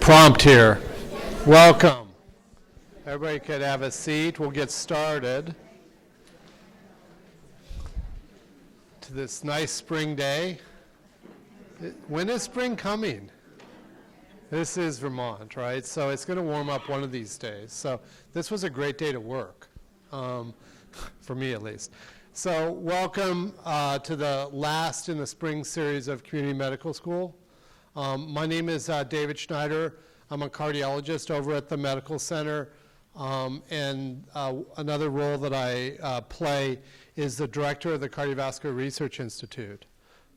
prompt here. Welcome. Everybody could have a seat. We'll get started to this nice spring day. When is spring coming? This is Vermont, right? So it's going to warm up one of these days. So this was a great day to work, for me at least. So welcome to the last in the spring series of Community Medical School. My name is David Schneider. I'm a cardiologist over at the Medical Center. And another role that I play is the director of the Cardiovascular Research Institute.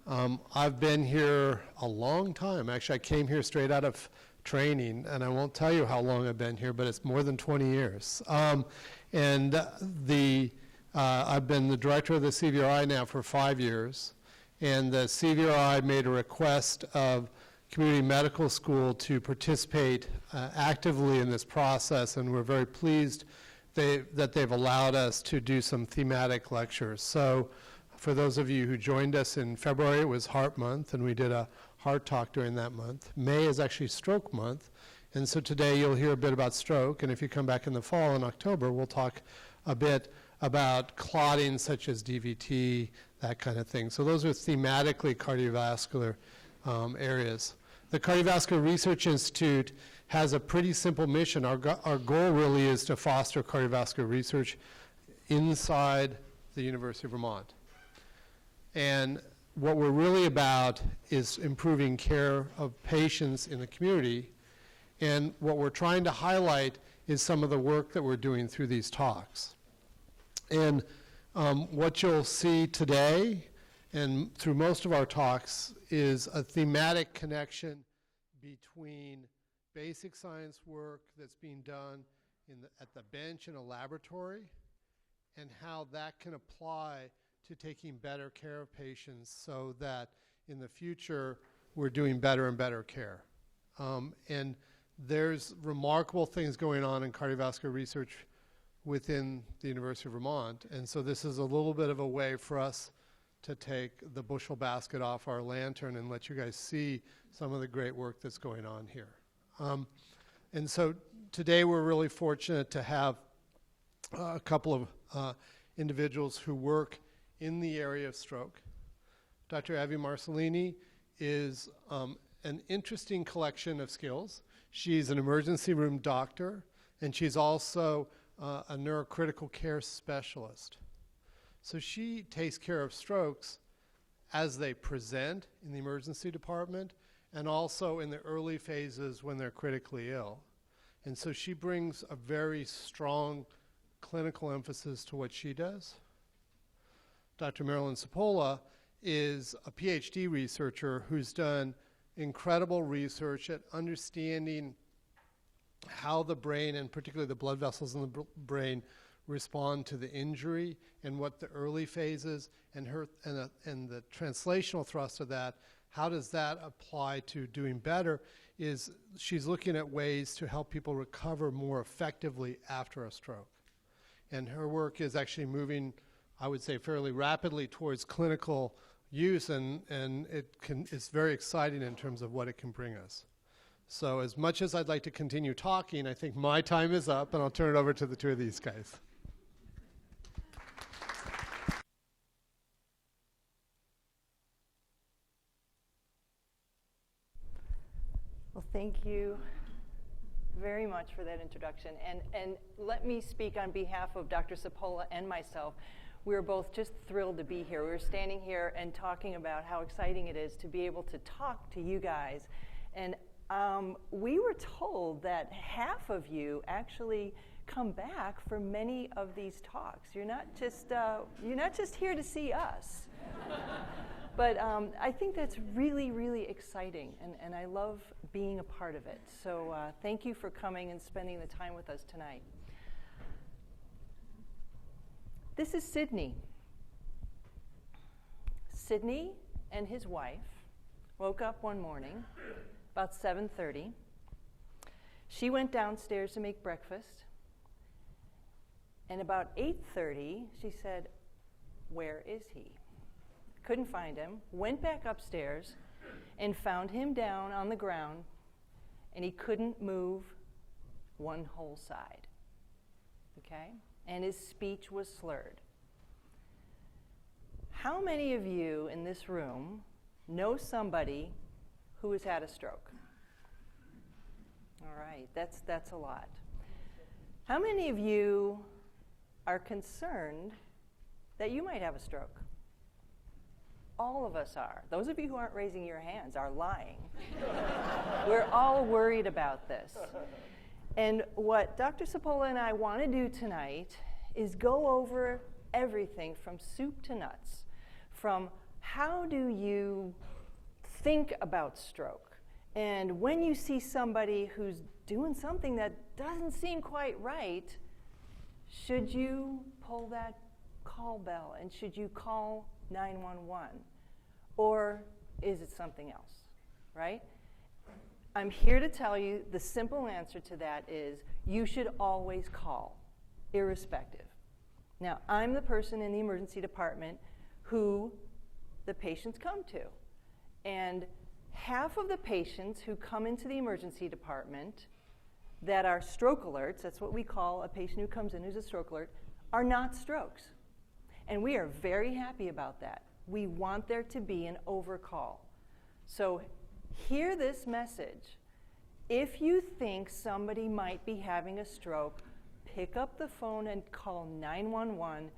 I've been here a long time. Actually, I came here straight out of training, and I won't tell you how long I've been here, but it's more than 20 years. I've been the director of the CVRI now for 5 years, and the CVRI made a request of Community Medical School to participate actively in this process, and we're very pleased that they've allowed us to do some thematic lectures. So for those of you who joined us in February, it was Heart Month, and we did a heart talk during that month. May is actually Stroke Month, and so today you'll hear a bit about stroke, and if you come back in the fall in October, we'll talk a bit about clotting such as DVT, that kind of thing. So those are thematically cardiovascular areas. The Cardiovascular Research Institute has a pretty simple mission. Our goal really is to foster cardiovascular research inside the University of Vermont. And what we're really about is improving care of patients in the community. And what we're trying to highlight is some of the work that we're doing through these talks. And what you'll see today and through most of our talks is a thematic connection between basic science work that's being done at the bench in a laboratory and how that can apply to taking better care of patients so that in the future we're doing better and better care. And there's remarkable things going on in cardiovascular research within the University of Vermont, and so this is a little bit of a way for us to take the bushel basket off our lantern and let you guys see some of the great work that's going on here. And so today we're really fortunate to have a couple of individuals who work in the area of stroke. Dr. Avi Marcellini is an interesting collection of skills. She's an emergency room doctor, and she's also a neurocritical care specialist. So she takes care of strokes as they present in the emergency department and also in the early phases when they're critically ill. And so she brings a very strong clinical emphasis to what she does. Dr. Marilyn Cipolla is a PhD researcher who's done incredible research at understanding how the brain, and particularly the blood vessels in the brain, respond to the injury and what the early phases and the translational thrust of that, how does that apply to doing better, is she's looking at ways to help people recover more effectively after a stroke. And her work is actually moving, I would say, fairly rapidly towards clinical use, and it's very exciting in terms of what it can bring us. So as much as I'd like to continue talking, I think my time is up, and I'll turn it over to the two of these guys. Well, thank you very much for that introduction. And let me speak on behalf of Dr. Cipolla and myself. We're both just thrilled to be here. We're standing here and talking about how exciting it is to be able to talk to you guys. And we were told that half of you actually come back for many of these talks. You're not just here to see us. But I think that's really, really exciting, and I love being a part of it. So thank you for coming and spending the time with us tonight. This is Sidney. Sidney and his wife woke up one morning about 7:30. She went downstairs to make breakfast, and about 8:30, she said, "Where is he?" Couldn't find him, went back upstairs and found him down on the ground and he couldn't move one whole side, okay? And his speech was slurred. How many of you in this room know somebody who has had a stroke? All right, that's a lot. How many of you are concerned that you might have a stroke? All of us are. Those of you who aren't raising your hands are lying. We're all worried about this. And what Dr. Cipolla and I want to do tonight is go over everything from soup to nuts, from how do you think about stroke, and when you see somebody who's doing something that doesn't seem quite right, should you pull that call bell, and should you call 911? Or is it something else, right? I'm here to tell you the simple answer to that is you should always call, irrespective. Now, I'm the person in the emergency department who the patients come to. And half of the patients who come into the emergency department that are stroke alerts, that's what we call a patient who comes in who's a stroke alert, are not strokes. And we are very happy about that. We want there to be an overcall. So hear this message. If you think somebody might be having a stroke, pick up the phone and call 911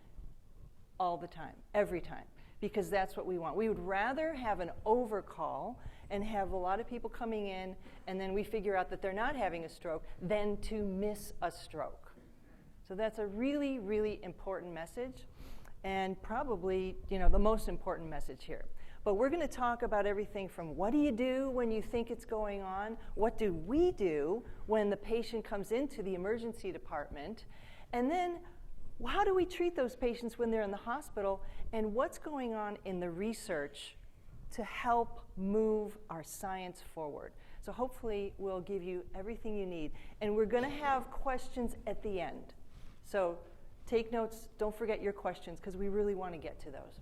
all the time, every time, because that's what we want. We would rather have an overcall and have a lot of people coming in and then we figure out that they're not having a stroke than to miss a stroke. So that's a really, really important message, and probably, the most important message here. But we're going to talk about everything from what do you do when you think it's going on, what do we do when the patient comes into the emergency department, and then how do we treat those patients when they're in the hospital, and what's going on in the research to help move our science forward. So hopefully we'll give you everything you need. And we're going to have questions at the end. So take notes, don't forget your questions, because we really want to get to those.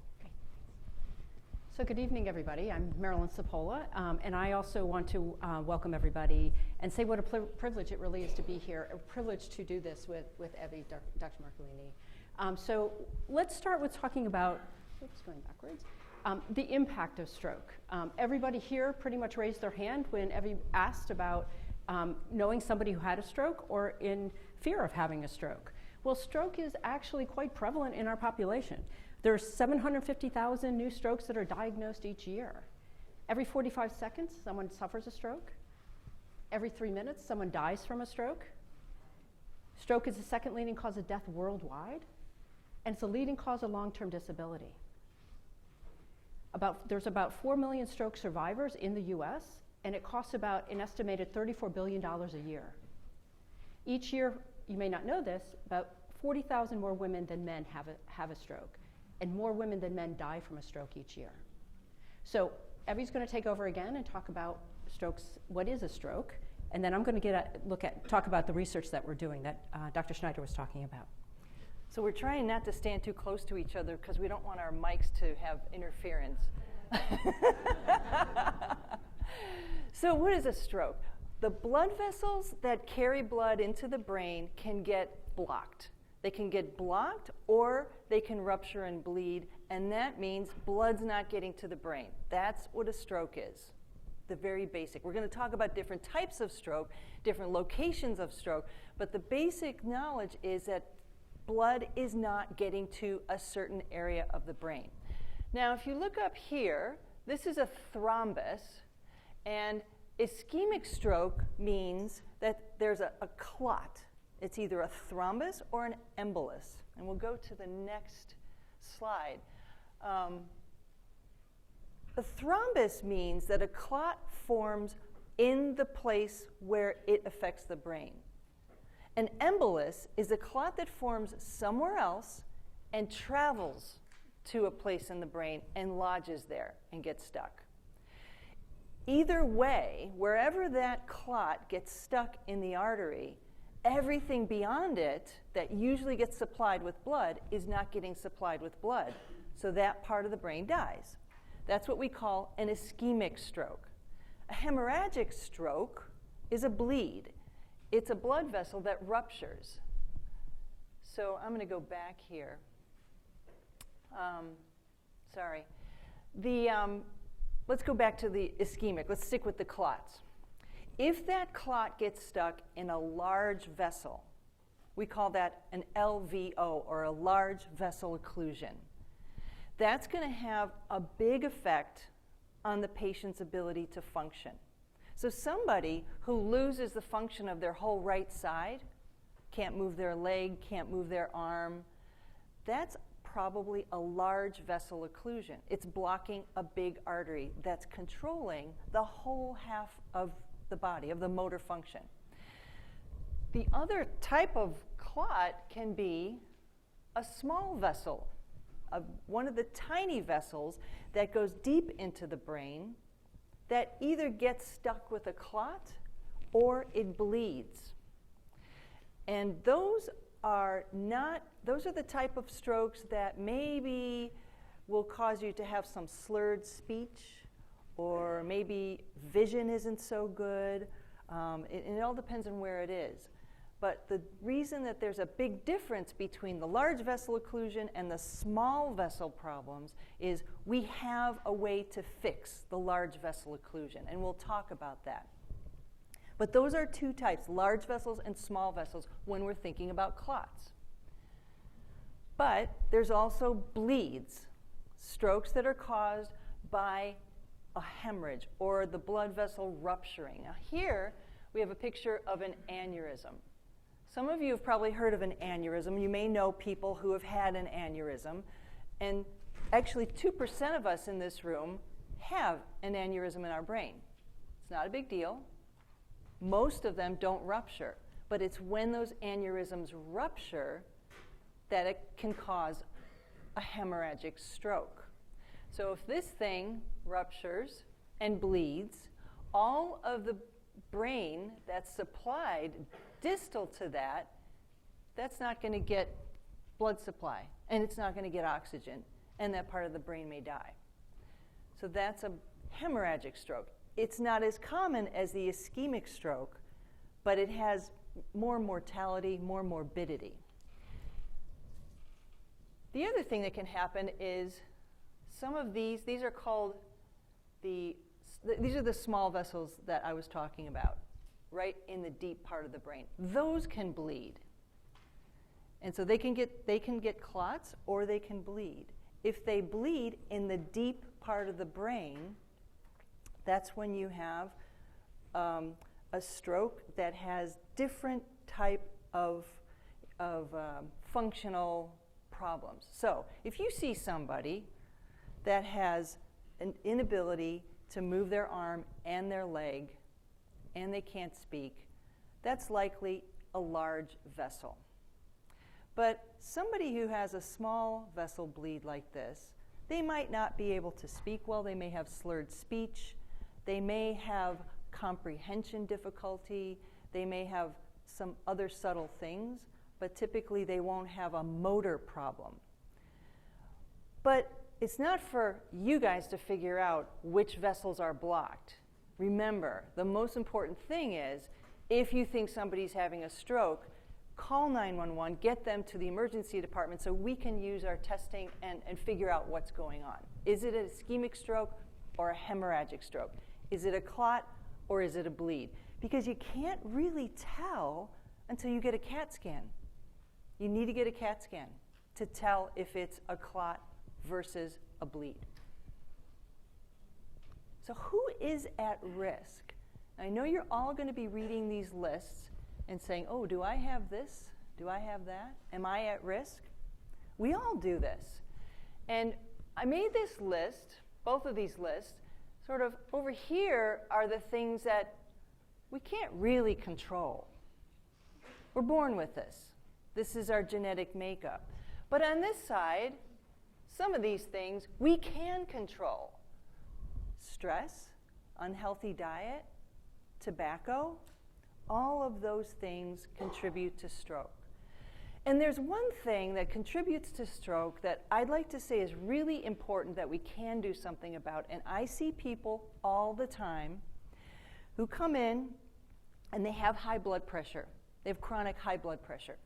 So good evening, everybody. I'm Marilyn Cipolla, and I also want to welcome everybody and say what a privilege it really is to be here, a privilege to do this with Evie, Dr. Marcolini. So let's start with talking about, going backwards, the impact of stroke. Everybody here pretty much raised their hand when Evie asked about knowing somebody who had a stroke or in fear of having a stroke. Well, stroke is actually quite prevalent in our population. There's 750,000 new strokes that are diagnosed each year. Every 45 seconds, someone suffers a stroke. Every 3 minutes, someone dies from a stroke. Stroke is the second leading cause of death worldwide, and it's the leading cause of long-term disability. There's about 4 million stroke survivors in the US, and it costs about an estimated $34 billion a year. Each year, you may not know this, about 40,000 more women than men have a stroke, and more women than men die from a stroke each year. So Evie's going to take over again and talk about strokes, what is a stroke, and then I'm going to talk about the research that we're doing that Dr. Schneider was talking about. So we're trying not to stand too close to each other because we don't want our mics to have interference. So what is a stroke? The blood vessels that carry blood into the brain can get blocked. They can get blocked or they can rupture and bleed, and that means blood's not getting to the brain. That's what a stroke is, the very basic. We're going to talk about different types of stroke, different locations of stroke, but the basic knowledge is that blood is not getting to a certain area of the brain. Now, if you look up here, this is a thrombus, and ischemic stroke means that there's a clot. It's either a thrombus or an embolus. And we'll go to the next slide. The thrombus means that a clot forms in the place where it affects the brain. An embolus is a clot that forms somewhere else and travels to a place in the brain and lodges there and gets stuck. Either way, wherever that clot gets stuck in the artery, everything beyond it that usually gets supplied with blood is not getting supplied with blood. So that part of the brain dies. That's what we call an ischemic stroke. A hemorrhagic stroke is a bleed. It's a blood vessel that ruptures. So I'm going to go back here. Sorry. Let's go back to the ischemic. Let's stick with the clots. If that clot gets stuck in a large vessel, we call that an LVO, or a large vessel occlusion. That's going to have a big effect on the patient's ability to function. So somebody who loses the function of their whole right side, can't move their leg, can't move their arm, that's probably a large vessel occlusion. It's blocking a big artery that's controlling the whole half of the body, of the motor function. The other type of clot can be a small vessel, one of the tiny vessels that goes deep into the brain that either gets stuck with a clot or it bleeds. And those are the type of strokes that maybe will cause you to have some slurred speech, or maybe vision isn't so good. It all depends on where it is. But the reason that there's a big difference between the large vessel occlusion and the small vessel problems is we have a way to fix the large vessel occlusion, and we'll talk about that. But those are two types, large vessels and small vessels, when we're thinking about clots. But there's also bleeds, strokes that are caused by a hemorrhage or the blood vessel rupturing. Now here we have a picture of an aneurysm. Some of you have probably heard of an aneurysm. You may know people who have had an aneurysm. And actually 2% of us in this room have an aneurysm in our brain. It's not a big deal. Most of them don't rupture. But it's when those aneurysms rupture that it can cause a hemorrhagic stroke. So if this thing ruptures and bleeds, all of the brain that's supplied distal to that, that's not going to get blood supply, and it's not going to get oxygen, and that part of the brain may die. So that's a hemorrhagic stroke. It's not as common as the ischemic stroke, but it has more mortality, more morbidity. The other thing that can happen is some of these are called these are the small vessels that I was talking about, right in the deep part of the brain. Those can bleed. And so they can get clots or they can bleed. If they bleed in the deep part of the brain, that's when you have a stroke that has different type of functional problems. So if you see somebody that has an inability to move their arm and their leg, and they can't speak, that's likely a large vessel. But somebody who has a small vessel bleed like this, they might not be able to speak well, they may have slurred speech, they may have comprehension difficulty, they may have some other subtle things, but typically they won't have a motor problem. But it's not for you guys to figure out which vessels are blocked. Remember, the most important thing is, if you think somebody's having a stroke, call 911, get them to the emergency department so we can use our testing and figure out what's going on. Is it an ischemic stroke or a hemorrhagic stroke? Is it a clot or is it a bleed? Because you can't really tell until you get a CAT scan. You need to get a CAT scan to tell if it's a clot versus a bleed. So who is at risk? I know you're all going to be reading these lists and saying, oh, do I have this? Do I have that? Am I at risk? We all do this. And I made this list, both of these lists, sort of over here are the things that we can't really control. We're born with this. This is our genetic makeup. But on this side, some of these things we can control. Stress, unhealthy diet, tobacco, all of those things contribute to stroke. And there's one thing that contributes to stroke that I'd like to say is really important that we can do something about. And I see people all the time who come in and they have high blood pressure. They have chronic high blood pressure.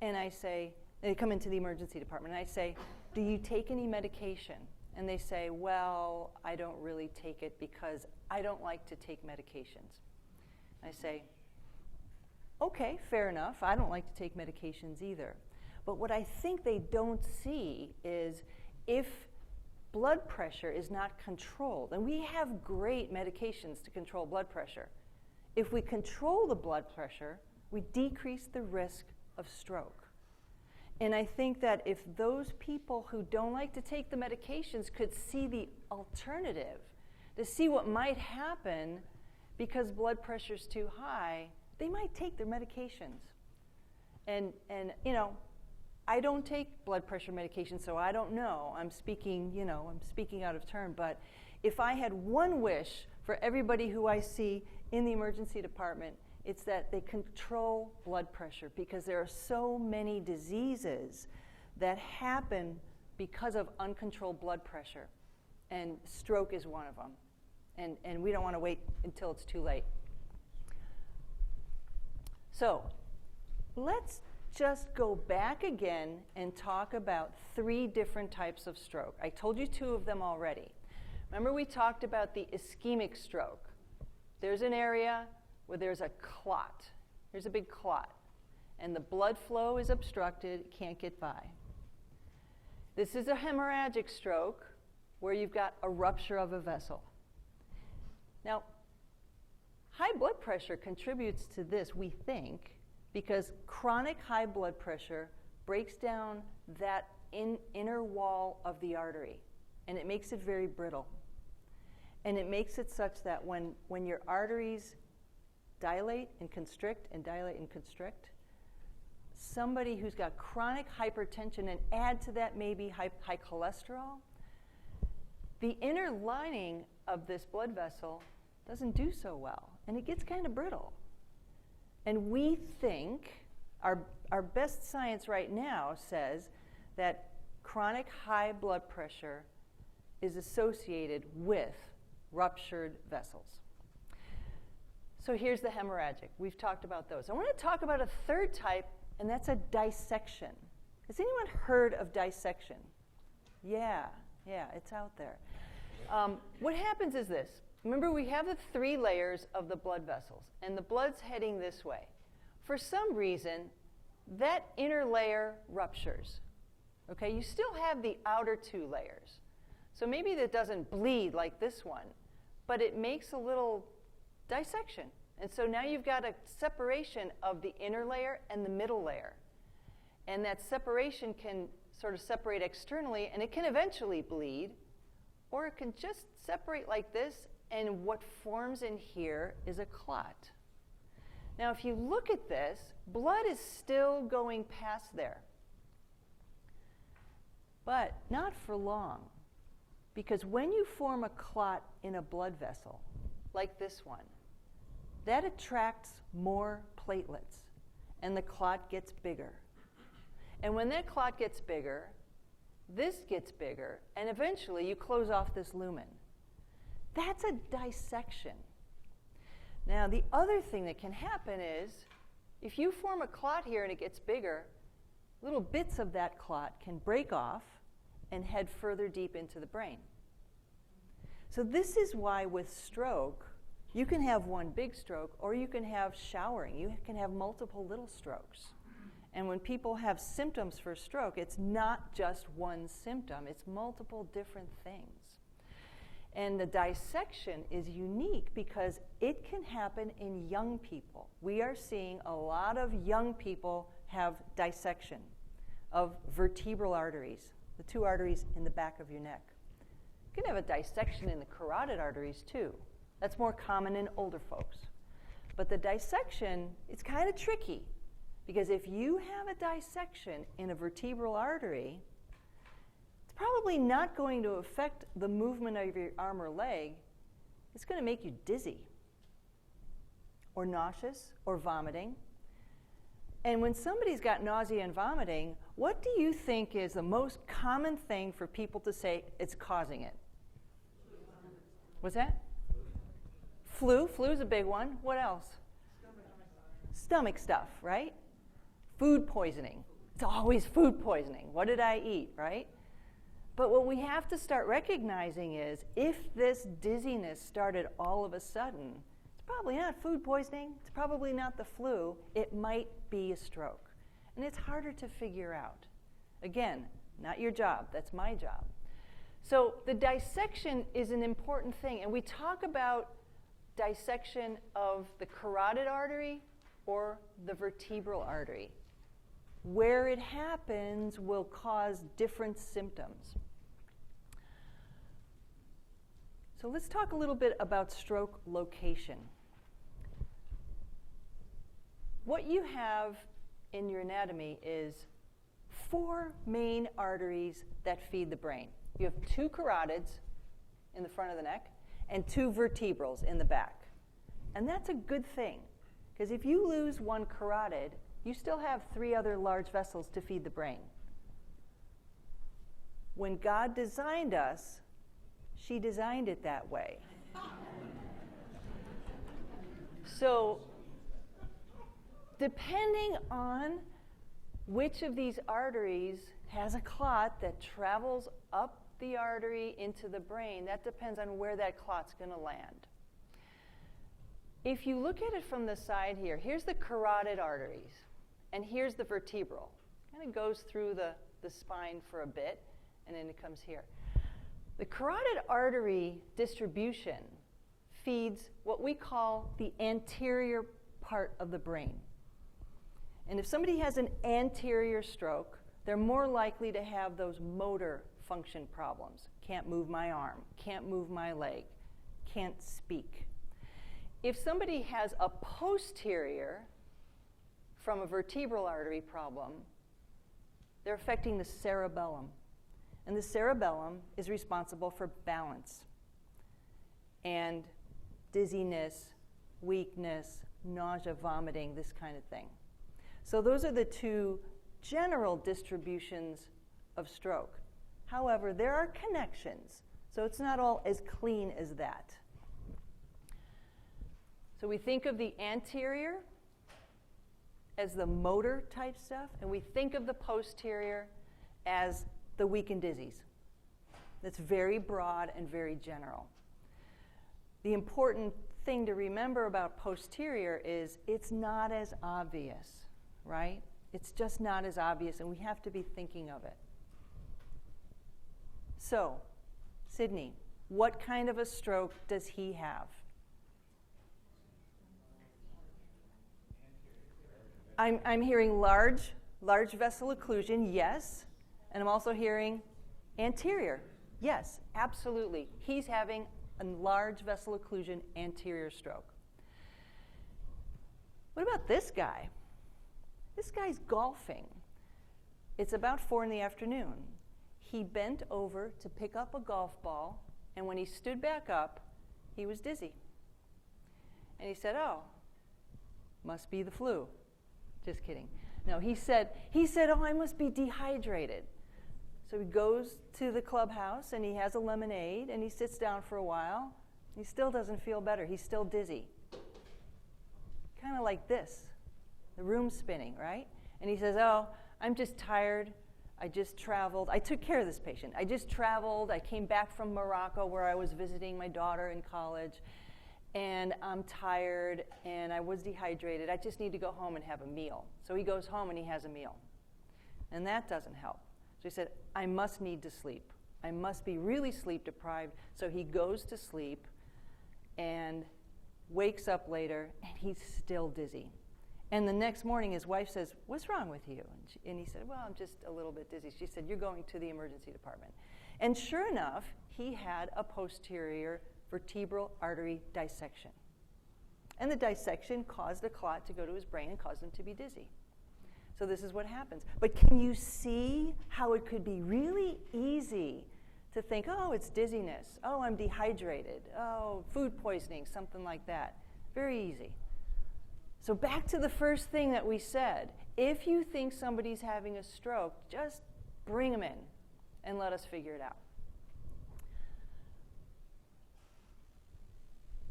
And I say, they come into the emergency department, and I say, do you take any medication? And they say, well, I don't really take it because I don't like to take medications. I say, okay, fair enough. I don't like to take medications either. But what I think they don't see is if blood pressure is not controlled, and we have great medications to control blood pressure, if we control the blood pressure, we decrease the risk of stroke. And I think that if those people who don't like to take the medications could see the alternative, to see what might happen because blood pressure's too high, they might take their medications. And you know, I don't take blood pressure medication, so I don't know. I'm speaking out of turn. But if I had one wish for everybody who I see in the emergency department, it's that they control blood pressure, because there are so many diseases that happen because of uncontrolled blood pressure. And stroke is one of them. And we don't want to wait until it's too late. So let's just go back again and talk about 3 different types of stroke. I told you 2 of them already. Remember, we talked about the ischemic stroke. There's an area where there's a clot. Here's a big clot. And the blood flow is obstructed, it can't get by. This is a hemorrhagic stroke where you've got a rupture of a vessel. Now, high blood pressure contributes to this, we think, because chronic high blood pressure breaks down that inner wall of the artery, and it makes it very brittle. And it makes it such that when your arteries dilate and constrict and dilate and constrict, somebody who's got chronic hypertension, and add to that maybe high cholesterol, the inner lining of this blood vessel doesn't do so well, and it gets kind of brittle. And we think, our best science right now says that chronic high blood pressure is associated with ruptured vessels. So here's the hemorrhagic. We've talked about those. I want to talk about a 3rd type, and that's a dissection. Has anyone heard of dissection? Yeah, it's out there. What happens is this. Remember, we have the 3 layers of the blood vessels, and the blood's heading this way. For some reason, that inner layer ruptures. Okay, you still have the outer 2 layers. So maybe that doesn't bleed like this one, but it makes a little dissection. And so now you've got a separation of the inner layer and the middle layer. And that separation can sort of separate externally, and it can eventually bleed, or it can just separate like this, and what forms in here is a clot. Now, if you look at this, blood is still going past there. But not for long, because when you form a clot in a blood vessel, like this one, that attracts more platelets, and the clot gets bigger. And when that clot gets bigger, this gets bigger, and eventually you close off this lumen. That's a dissection. Now, the other thing that can happen is, if you form a clot here and it gets bigger, little bits of that clot can break off and head further deep into the brain. So this is why with stroke, you can have one big stroke, or you can have showering. You can have multiple little strokes. And when people have symptoms for stroke, it's not just one symptom, it's multiple different things. And the dissection is unique because it can happen in young people. We are seeing a lot of young people have dissection of vertebral arteries, the 2 arteries in the back of your neck. You can have a dissection in the carotid arteries too. That's more common in older folks. But the dissection, it's kind of tricky, because if you have a dissection in a vertebral artery, it's probably not going to affect the movement of your arm or leg. It's going to make you dizzy, or nauseous, or vomiting. And when somebody's got nausea and vomiting, what do you think is the most common thing for people to say it's causing it? What's that? Flu. Flu's a big one. What else? stomach stuff, right? Food poisoning. It's always food poisoning. What did I eat, right? But what we have to start recognizing is if this dizziness started all of a sudden, it's probably not food poisoning, it's probably not the flu, it might be a stroke. And it's harder to figure out. Again, not your job, that's my job. So the dissection is an important thing, and we talk about dissection of the carotid artery or the vertebral artery. Where it happens will cause different symptoms. So let's talk a little bit about stroke location. What you have in your anatomy is 4 main arteries that feed the brain. You have 2 carotids in the front of the neck and 2 vertebrals in the back. And that's a good thing, because if you lose one carotid, you still have 3 other large vessels to feed the brain. When God designed us, she designed it that way. So, depending on which of these arteries has a clot that travels up the artery into the brain, that depends on where that clot's going to land. If you look at it from the side here, here's the carotid arteries, and here's the vertebral. Kind of goes through the spine for a bit, and then it comes here. The carotid artery distribution feeds what we call the anterior part of the brain. And if somebody has an anterior stroke, they're more likely to have those motor function problems. Can't move my arm, can't move my leg, can't speak. If somebody has a posterior from a vertebral artery problem, they're affecting the cerebellum. And the cerebellum is responsible for balance and dizziness, weakness, nausea, vomiting, this kind of thing. So those are the 2 general distributions of stroke. However, there are connections, so it's not all as clean as that. So we think of the anterior as the motor type stuff, and we think of the posterior as the weak and dizzies. That's very broad and very general. The important thing to remember about posterior is it's not as obvious, right? It's just not as obvious, and we have to be thinking of it. So, Sydney, what kind of a stroke does he have? I'm hearing large vessel occlusion, yes. And I'm also hearing anterior. Yes, absolutely. He's having a large vessel occlusion anterior stroke. What about this guy? This guy's golfing. It's about 4 in the afternoon. He bent over to pick up a golf ball, and when he stood back up, he was dizzy. And he said, "Oh, must be the flu." Just kidding. No, he said, "Oh, I must be dehydrated." So he goes to the clubhouse and he has a lemonade and he sits down for a while. He still doesn't feel better. He's still dizzy. Kind of like this. The room's spinning, right? And he says, "Oh, I'm just tired. I just traveled. I took care of this patient. I just traveled. I came back from Morocco where I was visiting my daughter in college. And I'm tired and I was dehydrated. I just need to go home and have a meal." So he goes home and he has a meal. And that doesn't help. So he said, "I must need to sleep. I must be really sleep deprived." So he goes to sleep and wakes up later, and he's still dizzy. And the next morning, his wife says, "What's wrong with you?" And he said, "Well, I'm just a little bit dizzy." She said, "You're going to the emergency department." And sure enough, he had a posterior vertebral artery dissection. And the dissection caused a clot to go to his brain and caused him to be dizzy. So this is what happens. But can you see how it could be really easy to think, "Oh, it's dizziness. Oh, I'm dehydrated. Oh, food poisoning," something like that. Very easy. So back to the first thing that we said. If you think somebody's having a stroke, just bring them in and let us figure it out.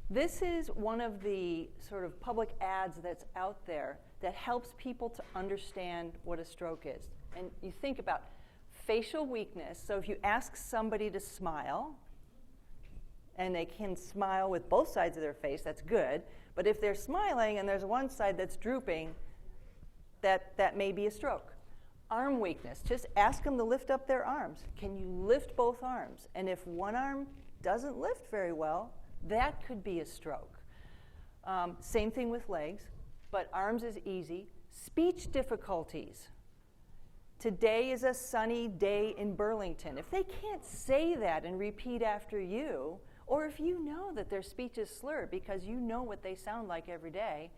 This is one of the sort of public ads that's out there that helps people to understand what a stroke is. And you think about facial weakness. So if you ask somebody to smile, and they can smile with both sides of their face, that's good. But if they're smiling and there's one side that's drooping, that may be a stroke. Arm weakness, just ask them to lift up their arms. Can you lift both arms? And if one arm doesn't lift very well, that could be a stroke. Same thing with legs, but arms is easy. Speech difficulties. Today is a sunny day in Burlington. If they can't say that and repeat after you, or if you know that their speech is slurred because you know what they sound like every day,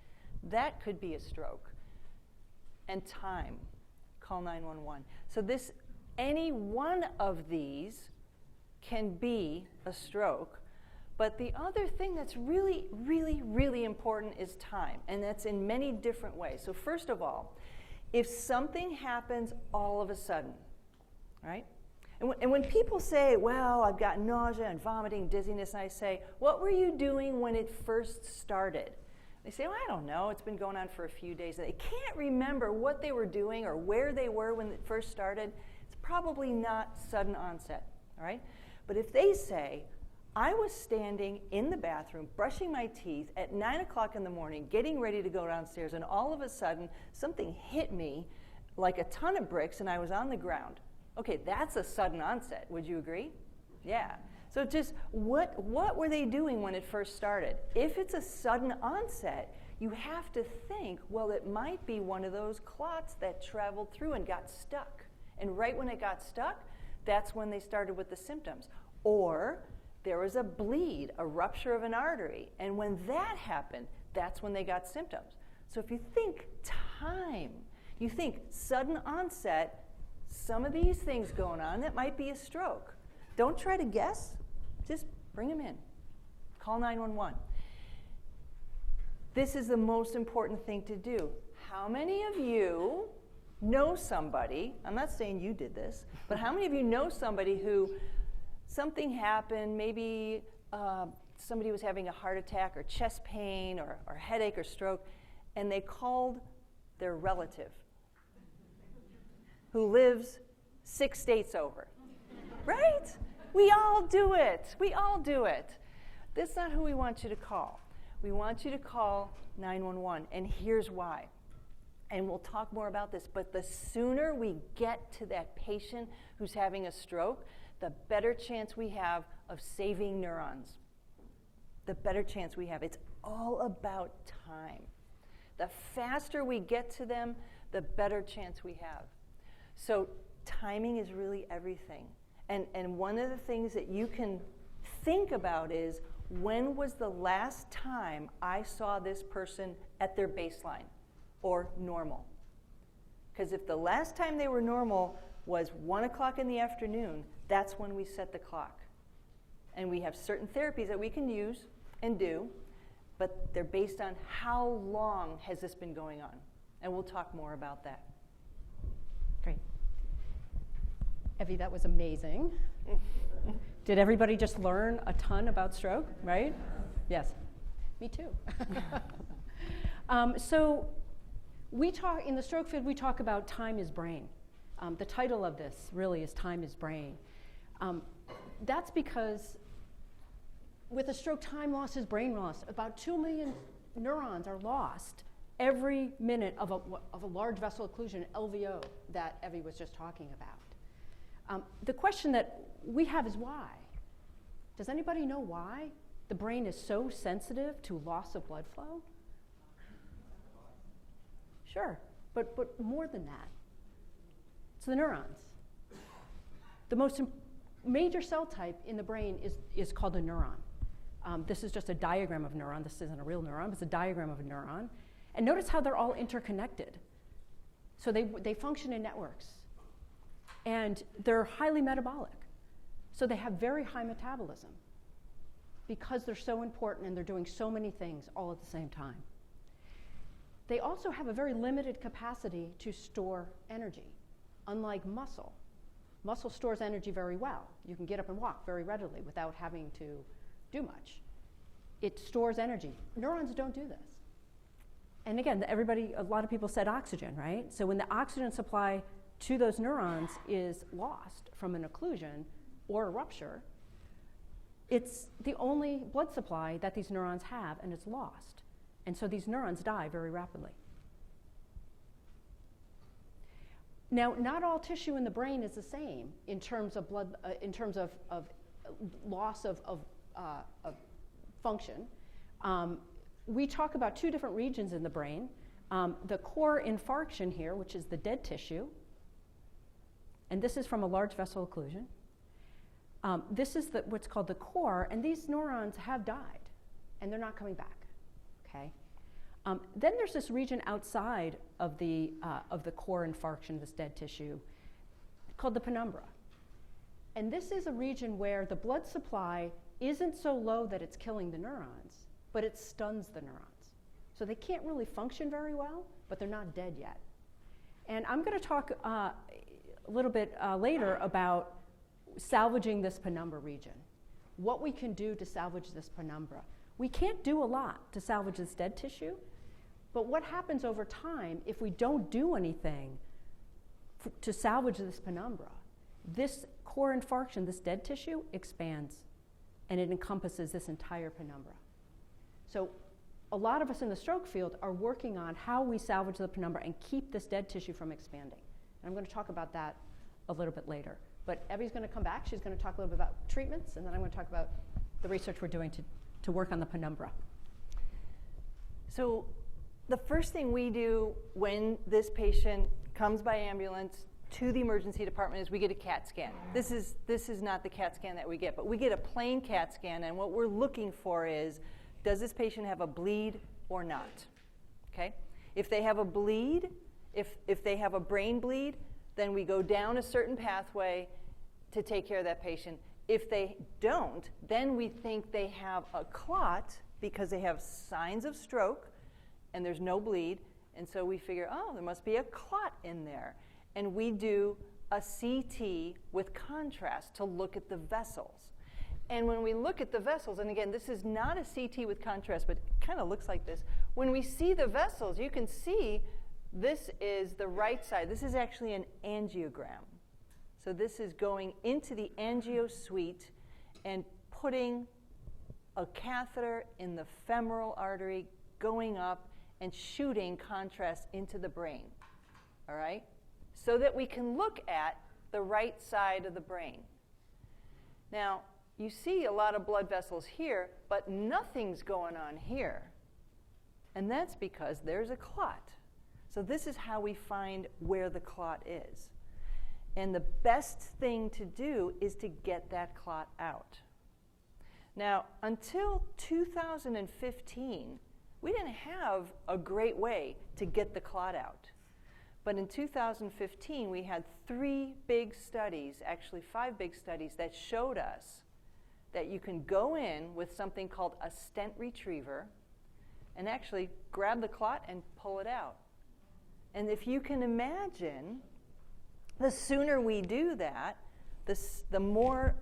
that could be a stroke. And time. Call 911. So any one of these can be a stroke. But the other thing that's really, really, really important is time. And that's in many different ways. So first of all, if something happens all of a sudden, right? And when people say, well, I've got nausea and vomiting, dizziness, I say, what were you doing when it first started? They say, well, I don't know. It's been going on for a few days. And they can't remember what they were doing or where they were when it first started. It's probably not sudden onset, all right? But if they say, I was standing in the bathroom, brushing my teeth at 9 o'clock in the morning, getting ready to go downstairs, and all of a sudden, something hit me like a ton of bricks, and I was on the ground. Okay, that's a sudden onset. Would you agree? Yeah. So just what were they doing when it first started? If it's a sudden onset, you have to think, well, it might be one of those clots that traveled through and got stuck. And right when it got stuck, that's when they started with the symptoms. Or there was a bleed, a rupture of an artery. And when that happened, that's when they got symptoms. So if you think time, you think sudden onset, some of these things going on, that might be a stroke. Don't try to guess, just bring them in. Call 911. This is the most important thing to do. How many of you know somebody, I'm not saying you did this, but how many of you know somebody who something happened, maybe somebody was having a heart attack or chest pain or headache or stroke, and they called their relative who lives 6 states over, right? We all do it. We all do it. That's not who we want you to call. We want you to call 911, and here's why. And we'll talk more about this, but the sooner we get to that patient who's having a stroke, the better chance we have of saving neurons. The better chance we have. It's all about time. The faster we get to them, the better chance we have. So timing is really everything. And one of the things that you can think about is, when was the last time I saw this person at their baseline or normal? Because if the last time they were normal was 1 o'clock in the afternoon, that's when we set the clock. And we have certain therapies that we can use and do, but they're based on how long has this been going on. And we'll talk more about that. Great. Evie, that was amazing. Did everybody just learn a ton about stroke, right? Yes. Me too. So we talk, in the stroke field, we talk about time is brain. The title of this really is Time is Brain. That's because with a stroke, time loss is brain loss. About 2 million neurons are lost every minute of a large vessel occlusion, LVO, that Evie was just talking about. The question that we have is why? Does anybody know why the brain is so sensitive to loss of blood flow? Sure, but more than that. It's the neurons. The most major cell type in the brain is called a neuron. This is just a diagram of a neuron. This isn't a real neuron, but it's a diagram of a neuron. And notice how they're all interconnected. So they function in networks. And they're highly metabolic. So they have very high metabolism because they're so important and they're doing so many things all at the same time. They also have a very limited capacity to store energy, unlike muscle. Muscle stores energy very well. You can get up and walk very readily without having to do much. it stores energy. Neurons don't do this. And again, a lot of people said oxygen, right? So when the oxygen supply to those neurons is lost from an occlusion or a rupture, it's the only blood supply that these neurons have, and it's lost. And so these neurons die very rapidly. Now, not all tissue in the brain is the same in terms of blood, in terms of loss of function. We talk about two different regions in the brain. The core infarction here, which is the dead tissue, and this is from a large vessel occlusion. This is what's called the core, and these neurons have died, and they're not coming back, okay? Then there's this region outside of the core infarction, this dead tissue, called the penumbra. And this is a region where the blood supply isn't so low that it's killing the neurons, but it stuns the neurons. So they can't really function very well, but they're not dead yet. And I'm going to talk a little bit later about salvaging this penumbra region, what we can do to salvage this penumbra. We can't do a lot to salvage this dead tissue, but what happens over time if we don't do anything to salvage this penumbra? This core infarction, this dead tissue, expands, and it encompasses this entire penumbra. So a lot of us in the stroke field are working on how we salvage the penumbra and keep this dead tissue from expanding. And I'm going to talk about that a little bit later. But Evie's going to come back. She's going to talk a little bit about treatments, and then I'm going to talk about the research we're doing to work on the penumbra. So the first thing we do when this patient comes by ambulance to the emergency department is we get a CAT scan. This is not the CAT scan that we get, but we get a plain CAT scan, and what we're looking for is, does this patient have a bleed or not? Okay? If they have a bleed, if they have a brain bleed, then we go down a certain pathway to take care of that patient. If they don't, then we think they have a clot because they have signs of stroke and there's no bleed, and so we figure, oh, there must be a clot in there. And we do a CT with contrast to look at the vessels. And when we look at the vessels, and again, this is not a CT with contrast, but it kind of looks like this. When we see the vessels, you can see this is the right side. This is actually an angiogram. So this is going into the angio suite and putting a catheter in the femoral artery, going up and shooting contrast into the brain, all right? So that we can look at the right side of the brain. Now, you see a lot of blood vessels here, but nothing's going on here. And that's because there's a clot. So this is how we find where the clot is. And the best thing to do is to get that clot out. Now, until 2015, we didn't have a great way to get the clot out. But in 2015, we had 3 big studies, actually 5 big studies, that showed us that you can go in with something called a stent retriever and actually grab the clot and pull it out. And if you can imagine, the sooner we do that, the more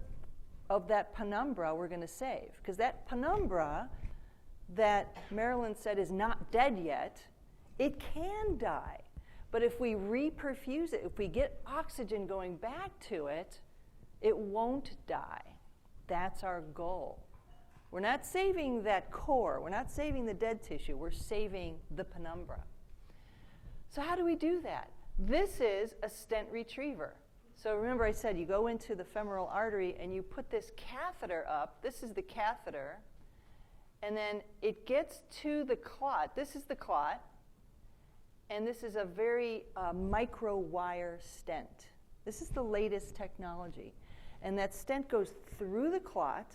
of that penumbra we're going to save. Because that penumbra that Marilyn said is not dead yet, it can die. But if we reperfuse it, if we get oxygen going back to it, it won't die. That's our goal. We're not saving that core. We're not saving the dead tissue. We're saving the penumbra. So how do we do that? This is a stent retriever. So remember I said you go into the femoral artery and you put this catheter up. This is the catheter. And then it gets to the clot. This is the clot. And this is a very micro wire stent. This is the latest technology. And that stent goes through the clot,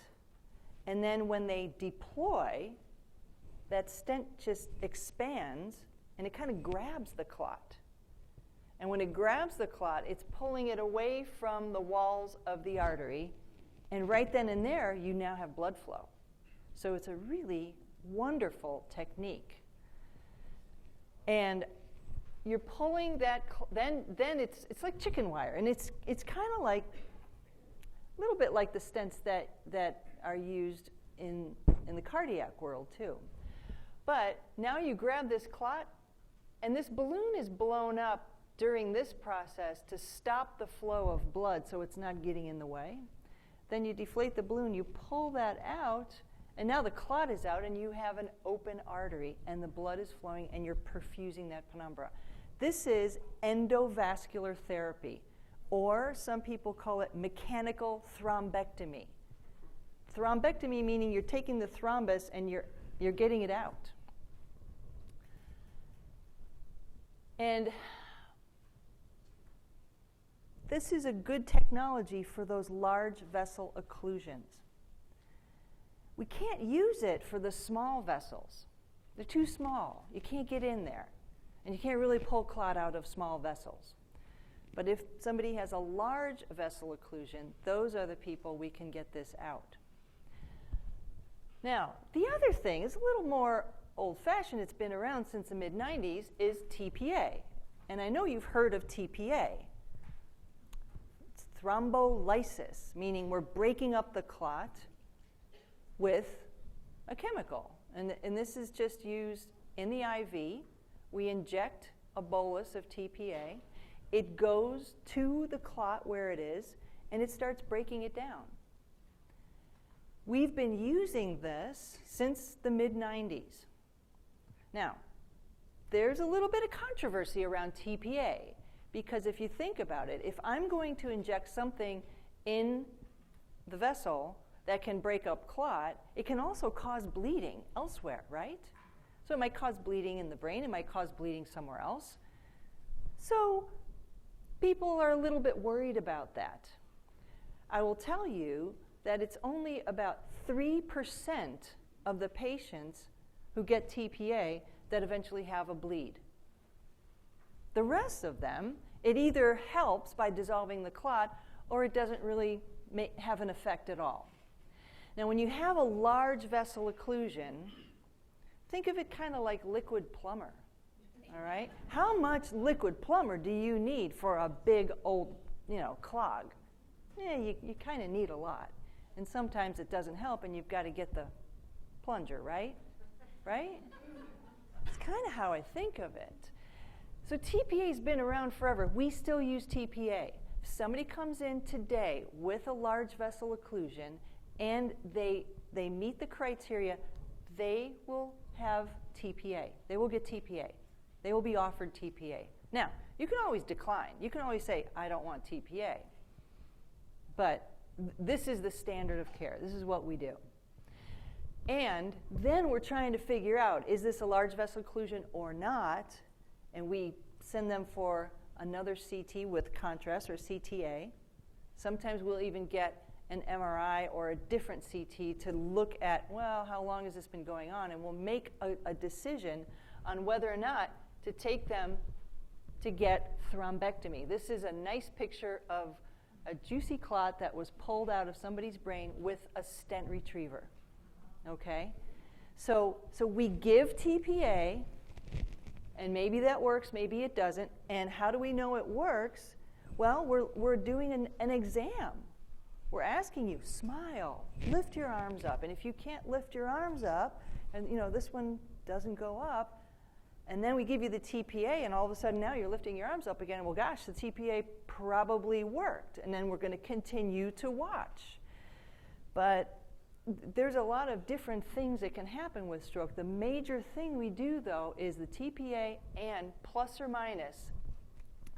and then when they deploy, that stent just expands, and it kind of grabs the clot. And when it grabs the clot, it's pulling it away from the walls of the artery, and right then and there, you now have blood flow. So it's a really wonderful technique. And you're pulling that, then it's like chicken wire, and it's kind of like, a little bit like the stents that are used in the cardiac world too. But now you grab this clot, and this balloon is blown up during this process to stop the flow of blood so it's not getting in the way. Then you deflate the balloon, you pull that out, and now the clot is out and you have an open artery and the blood is flowing and you're perfusing that penumbra. This is endovascular therapy, or some people call it mechanical thrombectomy. Thrombectomy meaning you're taking the thrombus and you're getting it out. And this is a good technology for those large vessel occlusions. We can't use it for the small vessels. They're too small. You can't get in there. And you can't really pull clot out of small vessels. But if somebody has a large vessel occlusion, those are the people we can get this out. Now, the other thing is a little more old-fashioned. It's been around since the mid-90s, is TPA. And I know you've heard of TPA. It's thrombolysis, meaning we're breaking up the clot with a chemical. And this is just used in the IV. We inject a bolus of TPA. It goes to the clot where it is, and it starts breaking it down. We've been using this since the mid-90s. Now, there's a little bit of controversy around TPA, because if you think about it, if I'm going to inject something in the vessel that can break up clot, it can also cause bleeding elsewhere, right? So it might cause bleeding in the brain, it might cause bleeding somewhere else. So people are a little bit worried about that. I will tell you that it's only about 3% of the patients who get TPA that eventually have a bleed. The rest of them, it either helps by dissolving the clot or it doesn't really have an effect at all. Now, when you have a large vessel occlusion, think of it kind of like liquid plumber, all right? How much liquid plumber do you need for a big old, clog? Yeah, you kind of need a lot. And sometimes it doesn't help and you've got to get the plunger, right? Right? It's kind of how I think of it. So TPA's been around forever. We still use TPA. If somebody comes in today with a large vessel occlusion and they meet the criteria, they will have TPA. They will get TPA. They will be offered TPA. Now, you can always decline. You can always say, I don't want TPA. But this is the standard of care. This is what we do. And then we're trying to figure out, is this a large vessel occlusion or not? And we send them for another CT with contrast, or CTA. Sometimes we'll even get an MRI or a different CT to look at, well, how long has this been going on? And we'll make a decision on whether or not to take them to get thrombectomy. This is a nice picture of a juicy clot that was pulled out of somebody's brain with a stent retriever. Okay? So we give TPA, and maybe that works, maybe it doesn't. And how do we know it works? Well, we're doing an exam. We're asking you, smile, lift your arms up. And if you can't lift your arms up, and this one doesn't go up, and then we give you the TPA, and all of a sudden now you're lifting your arms up again. Well, gosh, the TPA probably worked. And then we're going to continue to watch. But there's a lot of different things that can happen with stroke. The major thing we do, though, is the TPA and plus or minus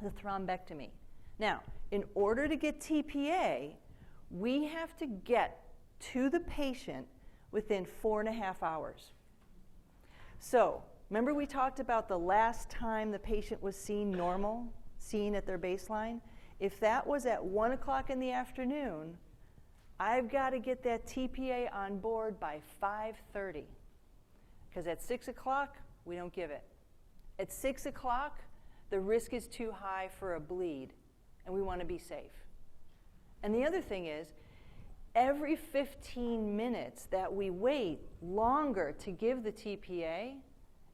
the thrombectomy. Now, in order to get TPA, we have to get to the patient within 4.5 hours. So, remember we talked about the last time the patient was seen normal, seen at their baseline? If that was at 1 o'clock in the afternoon, I've got to get that TPA on board by 5:30. Because at 6 o'clock, we don't give it. At 6 o'clock, the risk is too high for a bleed, and we want to be safe. And the other thing is, every 15 minutes that we wait longer to give the TPA,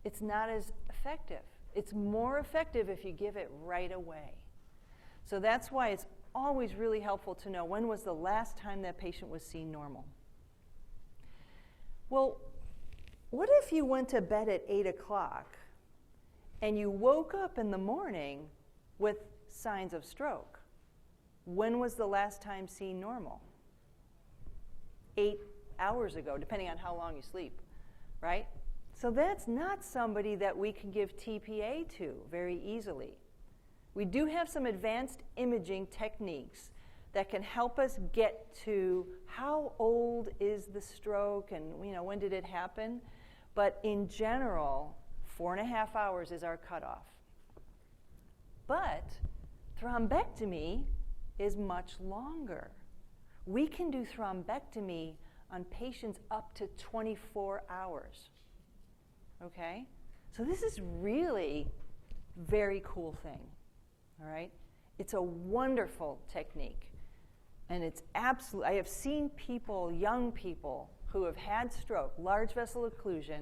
it's not as effective. It's more effective if you give it right away. So that's why it's always really helpful to know when was the last time that patient was seen normal. Well, what if you went to bed at 8 o'clock and you woke up in the morning with signs of stroke? When was the last time seen normal? 8 hours ago, depending on how long you sleep, right? So that's not somebody that we can give TPA to very easily. We do have some advanced imaging techniques that can help us get to how old is the stroke and when did it happen. But in general, 4.5 hours is our cutoff. But thrombectomy is much longer. We can do thrombectomy on patients up to 24 hours. Okay? So this is really a very cool thing. All right? It's a wonderful technique. And it's absolutely, I have seen people, young people, who have had stroke, large vessel occlusion,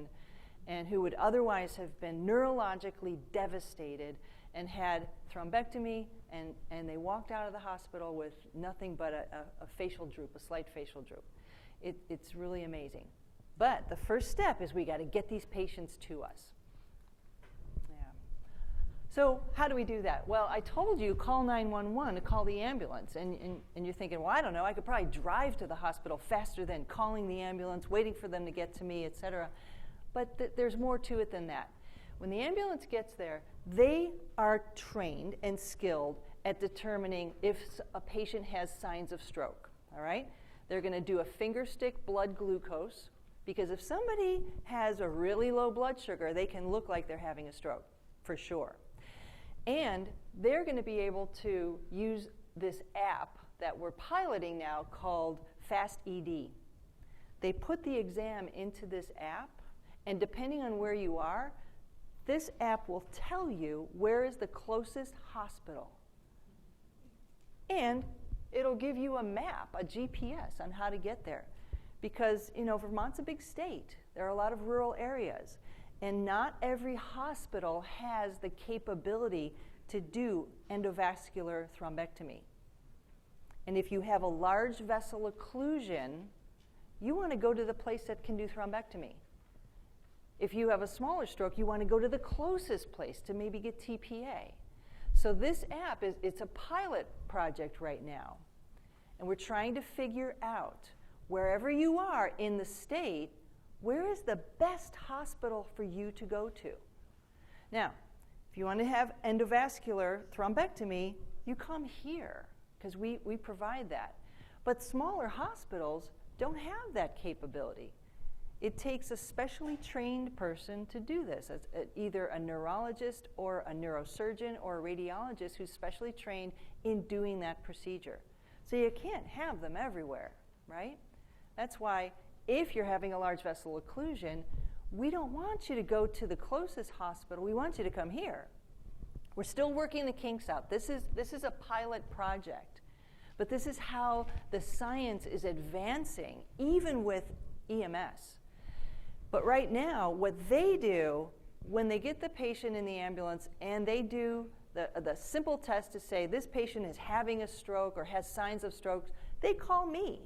and who would otherwise have been neurologically devastated and had thrombectomy, and they walked out of the hospital with nothing but a facial droop, a slight facial droop. It's really amazing. But the first step is we got to get these patients to us. Yeah. So how do we do that? Well, I told you call 911 to call the ambulance, and you're thinking, well, I don't know, I could probably drive to the hospital faster than calling the ambulance, waiting for them to get to me, et cetera. But there's more to it than that. When the ambulance gets there, they are trained and skilled at determining if a patient has signs of stroke, all right? They're going to do a finger stick blood glucose, because if somebody has a really low blood sugar, they can look like they're having a stroke, for sure. And they're going to be able to use this app that we're piloting now called FastED. They put the exam into this app, and depending on where you are, this app will tell you where is the closest hospital. And it'll give you a map, a GPS on how to get there. Because, Vermont's a big state. There are a lot of rural areas. And not every hospital has the capability to do endovascular thrombectomy. And if you have a large vessel occlusion, you want to go to the place that can do thrombectomy. If you have a smaller stroke, you want to go to the closest place to maybe get TPA. So this app, it's a pilot project right now. And we're trying to figure out, wherever you are in the state, where is the best hospital for you to go to? Now, if you want to have endovascular thrombectomy, you come here, because we provide that. But smaller hospitals don't have that capability. It takes a specially trained person to do this. It's either a neurologist or a neurosurgeon or a radiologist who's specially trained in doing that procedure. So you can't have them everywhere, right? That's why if you're having a large vessel occlusion, we don't want you to go to the closest hospital. We want you to come here. We're still working the kinks out. This is a pilot project. But this is how the science is advancing, even with EMS. But right now, what they do, when they get the patient in the ambulance and they do the simple test to say this patient is having a stroke or has signs of strokes, they call me.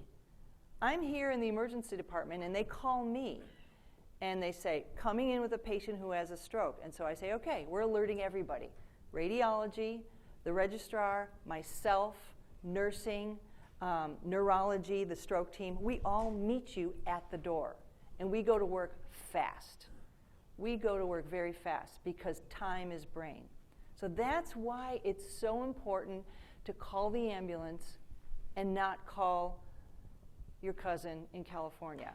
I'm here in the emergency department, and they call me. And they say, coming in with a patient who has a stroke. And so I say, okay, we're alerting everybody. Radiology, the registrar, myself, nursing, neurology, the stroke team, we all meet you at the door. And we go to work fast. We go to work very fast because time is brain. So that's why it's so important to call the ambulance and not call your cousin in California.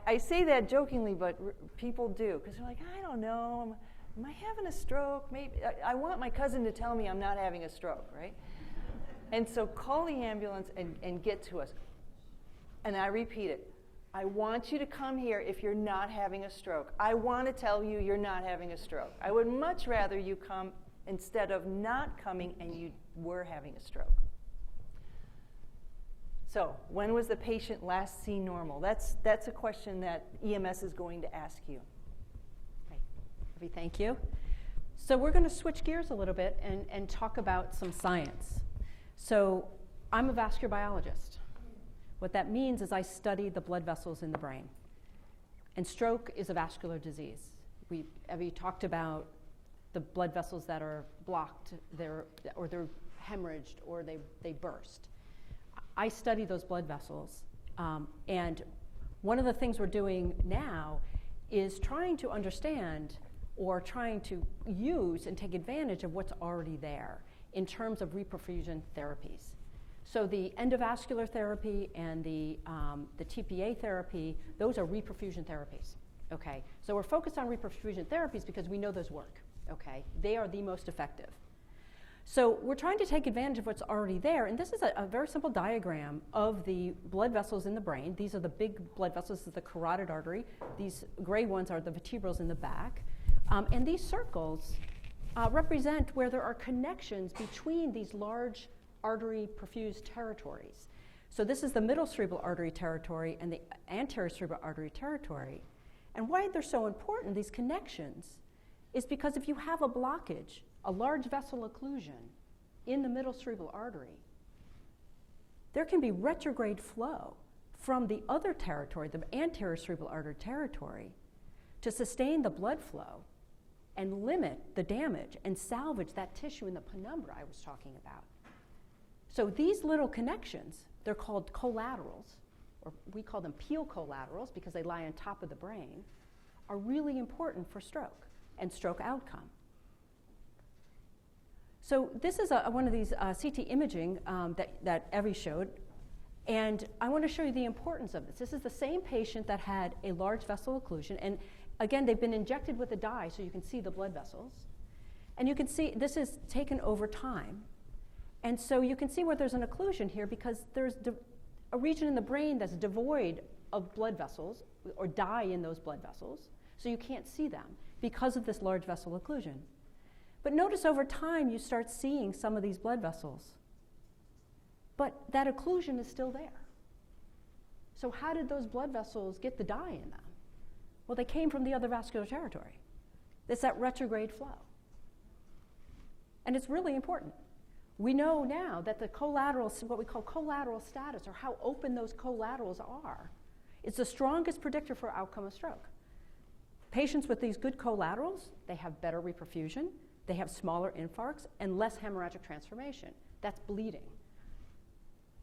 I say that jokingly, but people do, because they're like, I don't know, am I having a stroke? Maybe I want my cousin to tell me I'm not having a stroke, right? And so call the ambulance and get to us. And I repeat it. I want you to come here if you're not having a stroke. I want to tell you you're not having a stroke. I would much rather you come instead of not coming and you were having a stroke. So, when was the patient last seen normal? That's a question that EMS is going to ask you. Right. Harvey, thank you. So we're going to switch gears a little bit and talk about some science. So I'm a vascular biologist. What that means is I study the blood vessels in the brain. And stroke is a vascular disease. Evie talked about the blood vessels that are blocked, or they're hemorrhaged, or they burst. I study those blood vessels, and one of the things we're doing now is trying to understand or trying to use and take advantage of what's already there in terms of reperfusion therapies. So the endovascular therapy and the TPA therapy, those are reperfusion therapies, okay? So we're focused on reperfusion therapies because we know those work, okay? They are the most effective. So we're trying to take advantage of what's already there, and this is a very simple diagram of the blood vessels in the brain. These are the big blood vessels. This is the carotid artery. These gray ones are the vertebrals in the back. And these circles represent where there are connections between these large artery perfused territories. So this is the middle cerebral artery territory and the anterior cerebral artery territory. And why they're so important, these connections, is because if you have a blockage, a large vessel occlusion in the middle cerebral artery, there can be retrograde flow from the other territory, the anterior cerebral artery territory, to sustain the blood flow and limit the damage and salvage that tissue in the penumbra I was talking about. So these little connections, they're called collaterals, or we call them peel collaterals because they lie on top of the brain, are really important for stroke and stroke outcome. So this is one of these CT imaging that Evie showed, and I want to show you the importance of this. This is the same patient that had a large vessel occlusion, and again, they've been injected with a dye so you can see the blood vessels. And you can see this is taken over time. And so you can see where there's an occlusion here because there's a region in the brain that's devoid of blood vessels or dye in those blood vessels, so you can't see them because of this large vessel occlusion. But notice over time you start seeing some of these blood vessels. But that occlusion is still there. So how did those blood vessels get the dye in them? Well, they came from the other vascular territory. It's that retrograde flow. And it's really important. We know now that the collateral, what we call collateral status, or how open those collaterals are, is the strongest predictor for outcome of stroke. Patients with these good collaterals, they have better reperfusion, they have smaller infarcts, and less hemorrhagic transformation. That's bleeding.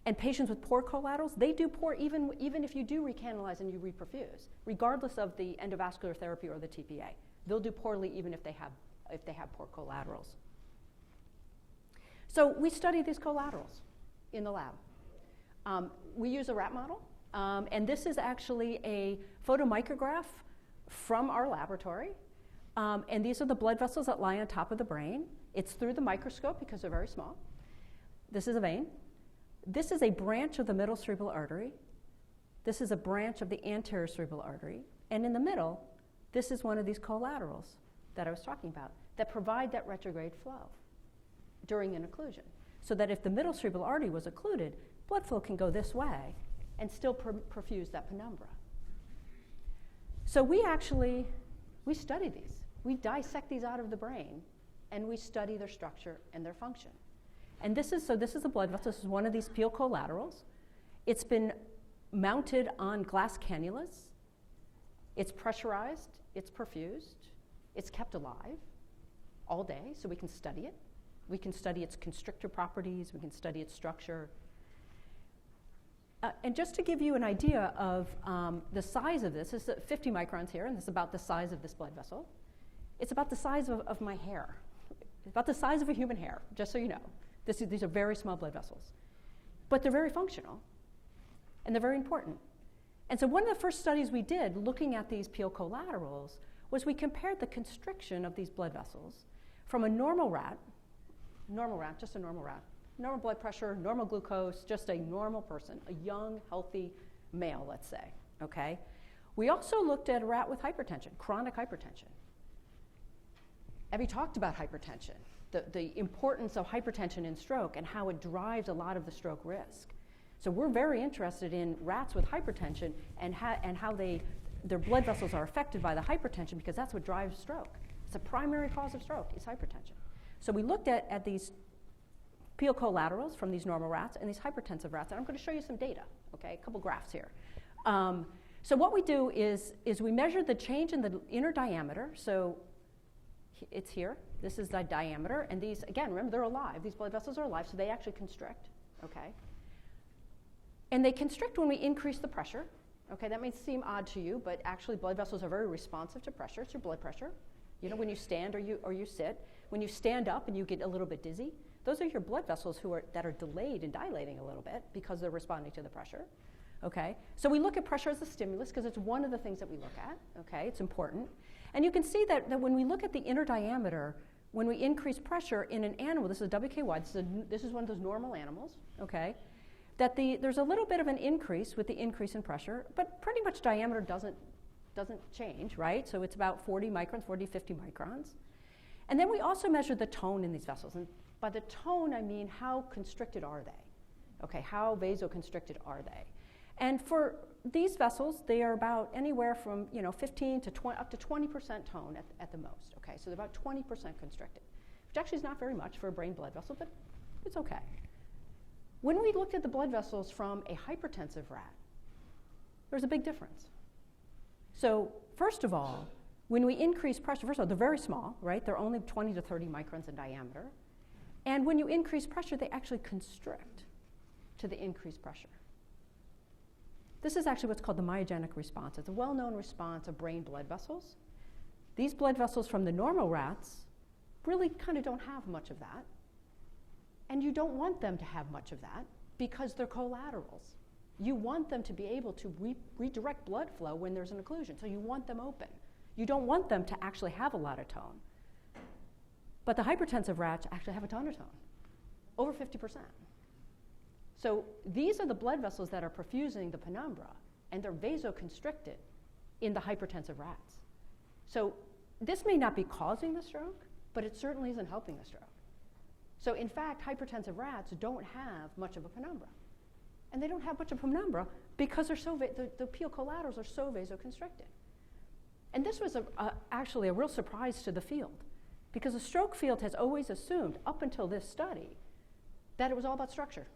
And patients with poor collaterals, they do poor even if you do recanalize and you reperfuse, regardless of the endovascular therapy or the TPA. They'll do poorly even if they have poor collaterals. So we study these collaterals in the lab. We use a rat model, and this is actually a photomicrograph from our laboratory. And these are the blood vessels that lie on top of the brain. It's through the microscope because they're very small. This is a vein. This is a branch of the middle cerebral artery. This is a branch of the anterior cerebral artery. And in the middle, this is one of these collaterals that I was talking about that provide that retrograde flow during an occlusion. So that if the middle cerebral artery was occluded, blood flow can go this way and still perfuse that penumbra. So we study these. We dissect these out of the brain, and we study their structure and their function. And this is a blood vessel. This is one of these peel collaterals. It's been mounted on glass cannulas. It's pressurized, it's perfused, it's kept alive all day so we can study it. We can study its constrictor properties, we can study its structure. And just to give you an idea of the size of this is 50 microns here, and this is about the size of this blood vessel. It's about the size of my hair. It's about the size of a human hair, just so you know. These are very small blood vessels. But they're very functional, and they're very important. And so one of the first studies we did looking at these peel collaterals was we compared the constriction of these blood vessels from a normal rat, just a normal rat, normal blood pressure, normal glucose, just a normal person, a young, healthy male, let's say, okay? We also looked at a rat with hypertension, chronic hypertension. Evie talked about hypertension, the importance of hypertension in stroke and how it drives a lot of the stroke risk. So we're very interested in rats with hypertension and how their blood vessels are affected by the hypertension because that's what drives stroke. It's a primary cause of stroke, is hypertension. So we looked at these peel collaterals from these normal rats and these hypertensive rats, and I'm going to show you some data, okay? A couple graphs here. So what we do is we measure the change in the inner diameter. So it's here. This is the diameter. And these, again, remember, they're alive. These blood vessels are alive, so they actually constrict, okay? And they constrict when we increase the pressure. Okay, that may seem odd to you, but actually blood vessels are very responsive to pressure. It's your blood pressure. You know, when you stand or you sit, when you stand up and you get a little bit dizzy, those are your blood vessels that are delayed and dilating a little bit because they're responding to the pressure. Okay, so we look at pressure as a stimulus because it's one of the things that we look at. Okay, it's important. And you can see that when we look at the inner diameter, when we increase pressure in an animal, this is a WKY, this is one of those normal animals, okay, that there's a little bit of an increase with the increase in pressure, but pretty much diameter doesn't change, right? So it's about 40 microns, 40, 50 microns. And then we also measure the tone in these vessels. And by the tone, I mean how constricted are they? Okay, how vasoconstricted are they? And for these vessels, they are about anywhere from 15 to 20, up to 20% tone at the most. Okay, so they're about 20% constricted, which actually is not very much for a brain blood vessel, but it's okay. When we looked at the blood vessels from a hypertensive rat, there's a big difference. So first of all, when we increase pressure, first of all, they're very small, right? They're only 20 to 30 microns in diameter. And when you increase pressure, they actually constrict to the increased pressure. This is actually what's called the myogenic response. It's a well-known response of brain blood vessels. These blood vessels from the normal rats really kind of don't have much of that. And you don't want them to have much of that because they're collaterals. You want them to be able to redirect blood flow when there's an occlusion, so you want them open. You don't want them to actually have a lot of tone. But the hypertensive rats actually have a ton of tone, over 50%. So these are the blood vessels that are perfusing the penumbra, and they're vasoconstricted in the hypertensive rats. So this may not be causing the stroke, but it certainly isn't helping the stroke. So in fact, hypertensive rats don't have much of a penumbra. And they don't have much of a penumbra because they're the peel collaterals are so vasoconstricted. And this was actually a real surprise to the field because the stroke field has always assumed, up until this study, that it was all about structure.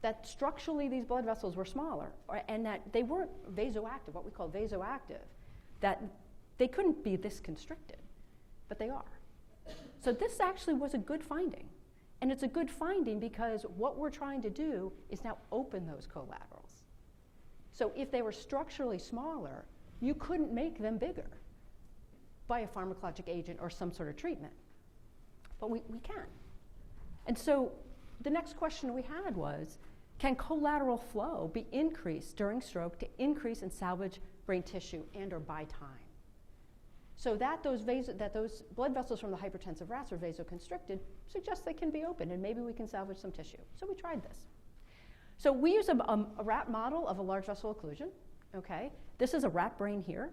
That structurally these blood vessels were smaller and that they weren't vasoactive, what we call vasoactive, that they couldn't be this constricted, but they are. So this actually was a good finding. And it's a good finding because what we're trying to do is now open those collaterals. So if they were structurally smaller, you couldn't make them bigger by a pharmacologic agent or some sort of treatment. But we can. And so the next question we had was, can collateral flow be increased during stroke to increase and salvage brain tissue and or by time? So that those blood vessels from the hypertensive rats are vasoconstricted suggests they can be open and maybe we can salvage some tissue. So we tried this. So we use a rat model of a large vessel occlusion. Okay, this is a rat brain here.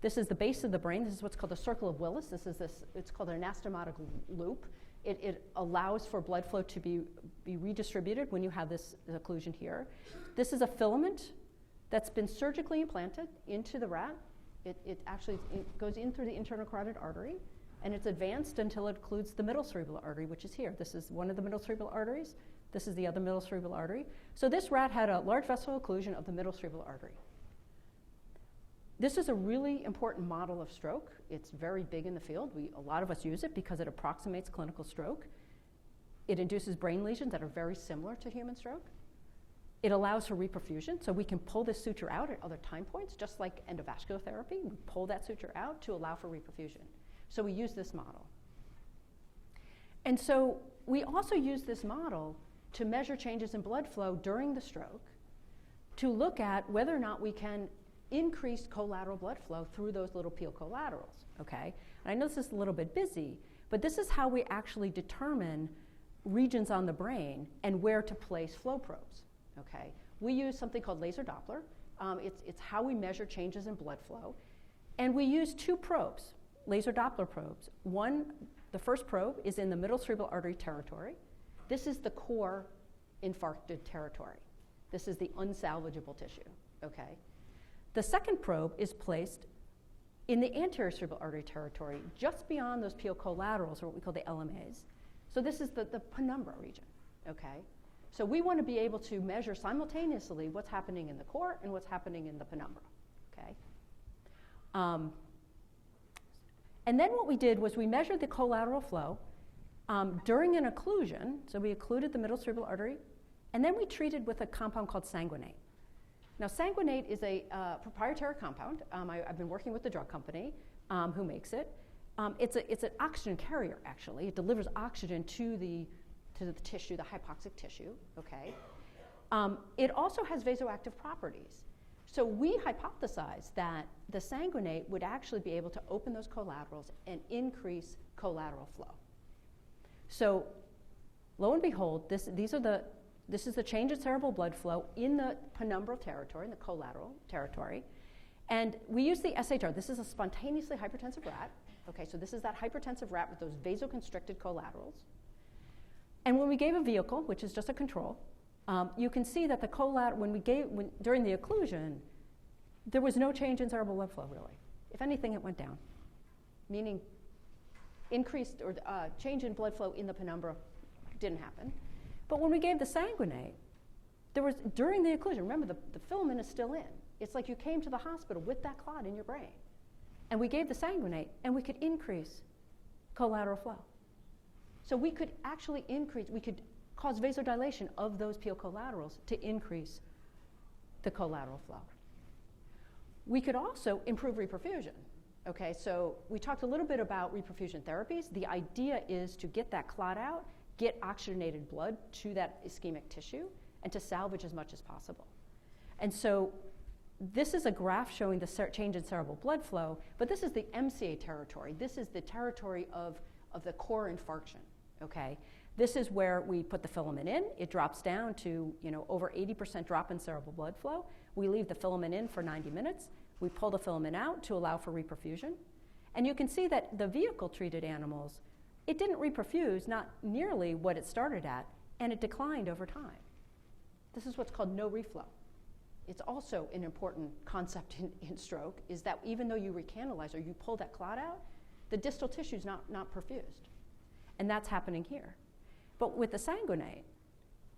This is the base of the brain. This is what's called the circle of Willis. It's called an anastomotic loop. It allows for blood flow to be redistributed when you have this occlusion here. This is a filament that's been surgically implanted into the rat. It actually goes in through the internal carotid artery, and it's advanced until it occludes the middle cerebral artery, which is here. This is one of the middle cerebral arteries. This is the other middle cerebral artery. So this rat had a large vessel occlusion of the middle cerebral artery. This is a really important model of stroke. It's very big in the field. A lot of us use it because it approximates clinical stroke. It induces brain lesions that are very similar to human stroke. It allows for reperfusion, so we can pull this suture out at other time points, just like endovascular therapy. We pull that suture out to allow for reperfusion. So we use this model. And so we also use this model to measure changes in blood flow during the stroke to look at whether or not we can increase collateral blood flow through those little peel collaterals, okay? And I know this is a little bit busy, but this is how we actually determine regions on the brain and where to place flow probes. Okay, we use something called laser Doppler. It's how we measure changes in blood flow. And we use two probes, laser Doppler probes. The first probe is in the middle cerebral artery territory. This is the core infarcted territory. This is the unsalvageable tissue, okay? The second probe is placed in the anterior cerebral artery territory, just beyond those peel collaterals, or what we call the LMAs. So this is the penumbra region, okay? So we want to be able to measure simultaneously what's happening in the core and what's happening in the penumbra, okay? And then what we did was we measured the collateral flow during an occlusion. So we occluded the middle cerebral artery, and then we treated with a compound called sanguinate. Now, sanguinate is a proprietary compound. I've been working with the drug company who makes it. It's an oxygen carrier, actually. It delivers oxygen to the tissue, the hypoxic tissue, okay? It also has vasoactive properties. So we hypothesized that the sanguinate would actually be able to open those collaterals and increase collateral flow. So lo and behold, this is the change in cerebral blood flow in the penumbral territory, in the collateral territory. And we use the SHR. This is a spontaneously hypertensive rat. Okay, so this is that hypertensive rat with those vasoconstricted collaterals. And when we gave a vehicle, which is just a control, you can see that the during the occlusion, there was no change in cerebral blood flow, really. If anything, it went down, meaning increased or change in blood flow in the penumbra didn't happen. But when we gave the sanguinate, during the occlusion, remember the filament is still in. It's like you came to the hospital with that clot in your brain. And we gave the sanguinate, and we could increase collateral flow. So we could actually cause vasodilation of those PO collaterals to increase the collateral flow. We could also improve reperfusion. Okay, so we talked a little bit about reperfusion therapies. The idea is to get that clot out, get oxygenated blood to that ischemic tissue, and to salvage as much as possible. And so this is a graph showing the change in cerebral blood flow, but this is the MCA territory. This is the territory of the core infarction, okay? This is where we put the filament in. It drops down to over 80% drop in cerebral blood flow. We leave the filament in for 90 minutes. We pull the filament out to allow for reperfusion. And you can see that the vehicle-treated animals, it didn't reperfuse, not nearly what it started at, and it declined over time. This is what's called no reflow. It's also an important concept in stroke, is that even though you recanalize or you pull that clot out, the distal tissue is not perfused. And that's happening here. But with the sanguinate,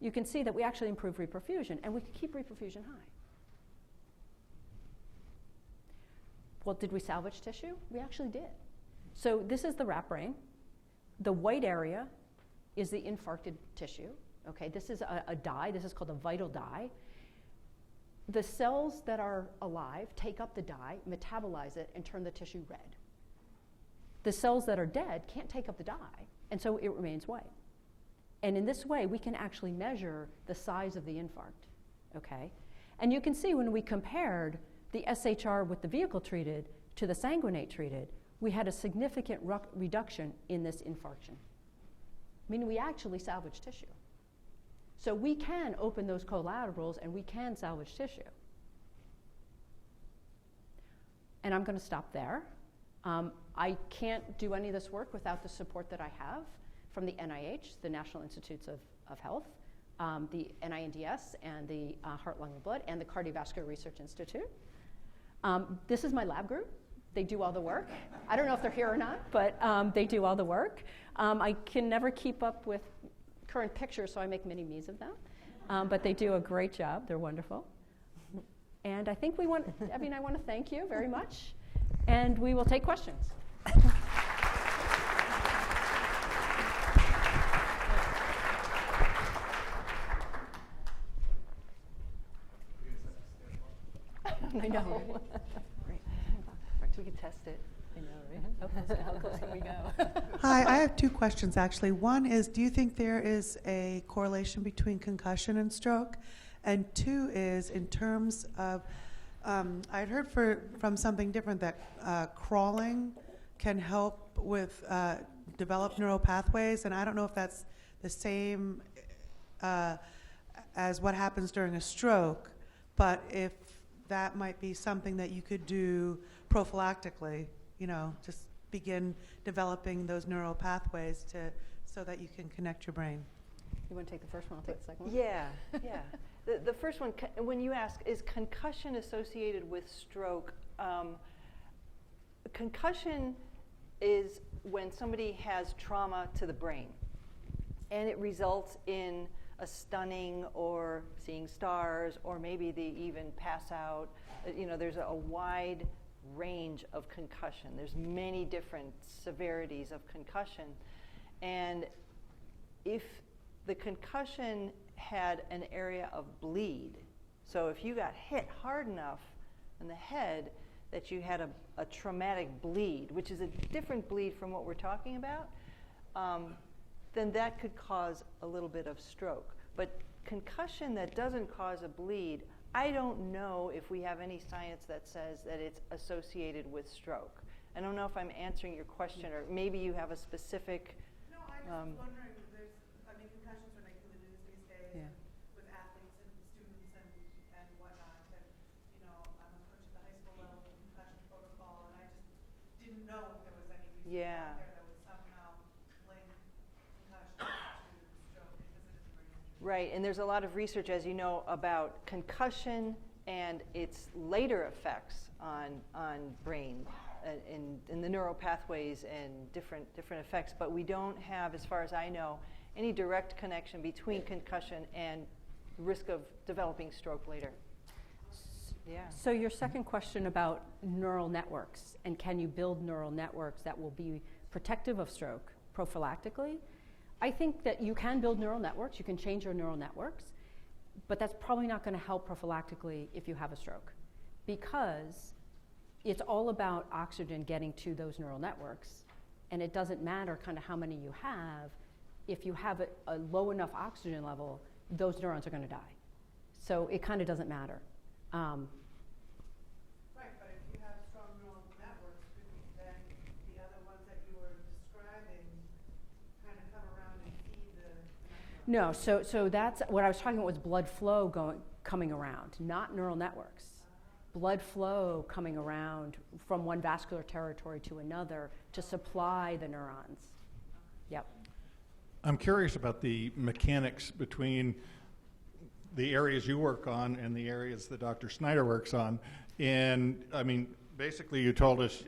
you can see that we actually improve reperfusion, and we can keep reperfusion high. Well, did we salvage tissue? We actually did. So this is the rat brain. The white area is the infarcted tissue. Okay, this is a dye. This is called a vital dye. The cells that are alive take up the dye, metabolize it, and turn the tissue red. The cells that are dead can't take up the dye, and so it remains white. And in this way, we can actually measure the size of the infarct, okay? And you can see when we compared the SHR with the vehicle treated to the sanguinate treated, we had a significant reduction in this infarction, meaning we actually salvage tissue. So we can open those collaterals and we can salvage tissue. And I'm going to stop there. I can't do any of this work without the support that I have from the NIH, the National Institutes of Health, the NINDS, and the Heart, Lung, and Blood, and the Cardiovascular Research Institute. This is my lab group. They do all the work. I don't know if they're here or not, but they do all the work. I can never keep up with current pictures, so I make mini-me's of them. But they do a great job. They're wonderful. And I think I want to thank you very much. And we will take questions. I know. Right. We can test it. I know, right? How close can we go? Hi, I have two questions actually. One is, do you think there is a correlation between concussion and stroke? And two is, in terms of, I'd heard from something different that crawling can help with develop neural pathways, and I don't know if that's the same as what happens during a stroke, but if that might be something that you could do prophylactically, just begin developing those neural pathways so that you can connect your brain. You want to take the first one? I'll take the second one. Yeah. The first one, when you ask, is concussion associated with stroke? Concussion is when somebody has trauma to the brain, and it results in a stunning or seeing stars, or maybe they even pass out. There's a wide range of concussion. There's many different severities of concussion. And if the concussion had an area of bleed, so if you got hit hard enough in the head that you had a traumatic bleed, which is a different bleed from what we're talking about, then that could cause a little bit of stroke. But concussion that doesn't cause a bleed, I don't know if we have any science that says that it's associated with stroke. I don't know if I'm answering your question, or maybe you have a specific. No, I was just wondering, concussions are making the news these days. Yeah. With athletes and students and whatnot. And, I'm a coach at the high school level with concussion protocol, and I just didn't know if there was any research Yeah. out there that would somehow link concussion to stroke, because it is very interesting. Right, and there's a lot of research, as you know, about concussion and its later effects on brain in the neural pathways and different effects. But we don't have, as far as I know, any direct connection between concussion and risk of developing stroke later. Yeah. So your second question about neural networks, and can you build neural networks that will be protective of stroke prophylactically? I think that you can build neural networks, you can change your neural networks, but that's probably not going to help prophylactically if you have a stroke, because it's all about oxygen getting to those neural networks, and it doesn't matter kind of how many you have. If you have a low enough oxygen level, those neurons are going to die. So it kind of doesn't matter. Right, but if you have strong neural networks, then the other ones that you were describing kind of come around and feed the network. No, so that's what I was talking about, was blood flow coming around, not neural networks. Blood flow coming around from one vascular territory to another to supply the neurons. Yep. I'm curious about the mechanics between the areas you work on and the areas that Dr. Snyder works on. And basically you told us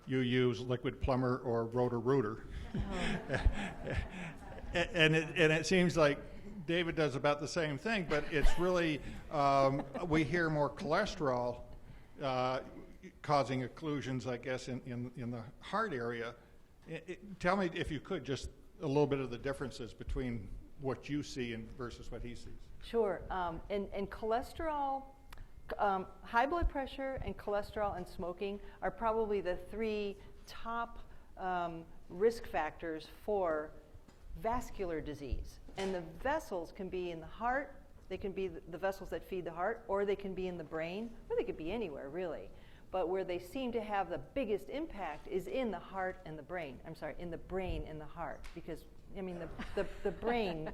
you use liquid plumber or Roto-Rooter. Oh. and it seems like David does about the same thing, but it's really, we hear more cholesterol causing occlusions, I guess, in the heart area. Tell me, if you could, just a little bit of the differences between what you see and versus what he sees. Sure, and cholesterol, high blood pressure and cholesterol and smoking are probably the three top risk factors for vascular disease. And the vessels can be in the heart, they can be the vessels that feed the heart, or they can be in the brain, or they could be anywhere really. But where they seem to have the biggest impact is in the heart and the brain. I'm sorry, in the brain and the heart, because the brain,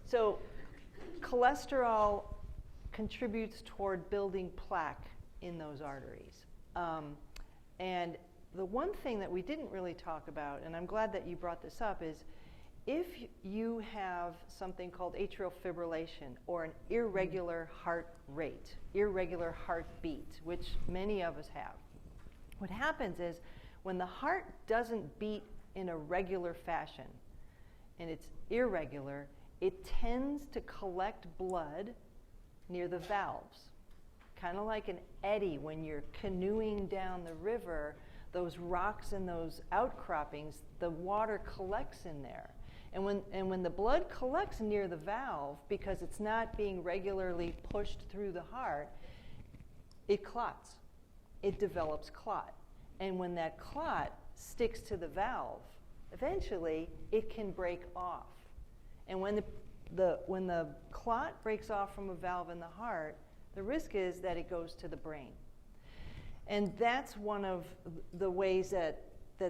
So cholesterol contributes toward building plaque in those arteries. And the one thing that we didn't really talk about, and I'm glad that you brought this up, is if you have something called atrial fibrillation, or an irregular heart rate, irregular heartbeat, which many of us have, what happens is when the heart doesn't beat in a regular fashion, and it's irregular, it tends to collect blood near the valves. Kind of like an eddy when you're canoeing down the river, those rocks and those outcroppings, the water collects in there. And when the blood collects near the valve, because it's not being regularly pushed through the heart, it clots. It develops clot. And when that clot sticks to the valve, eventually it can break off. And when the clot breaks off from a valve in the heart, the risk is that it goes to the brain. And that's one of the ways that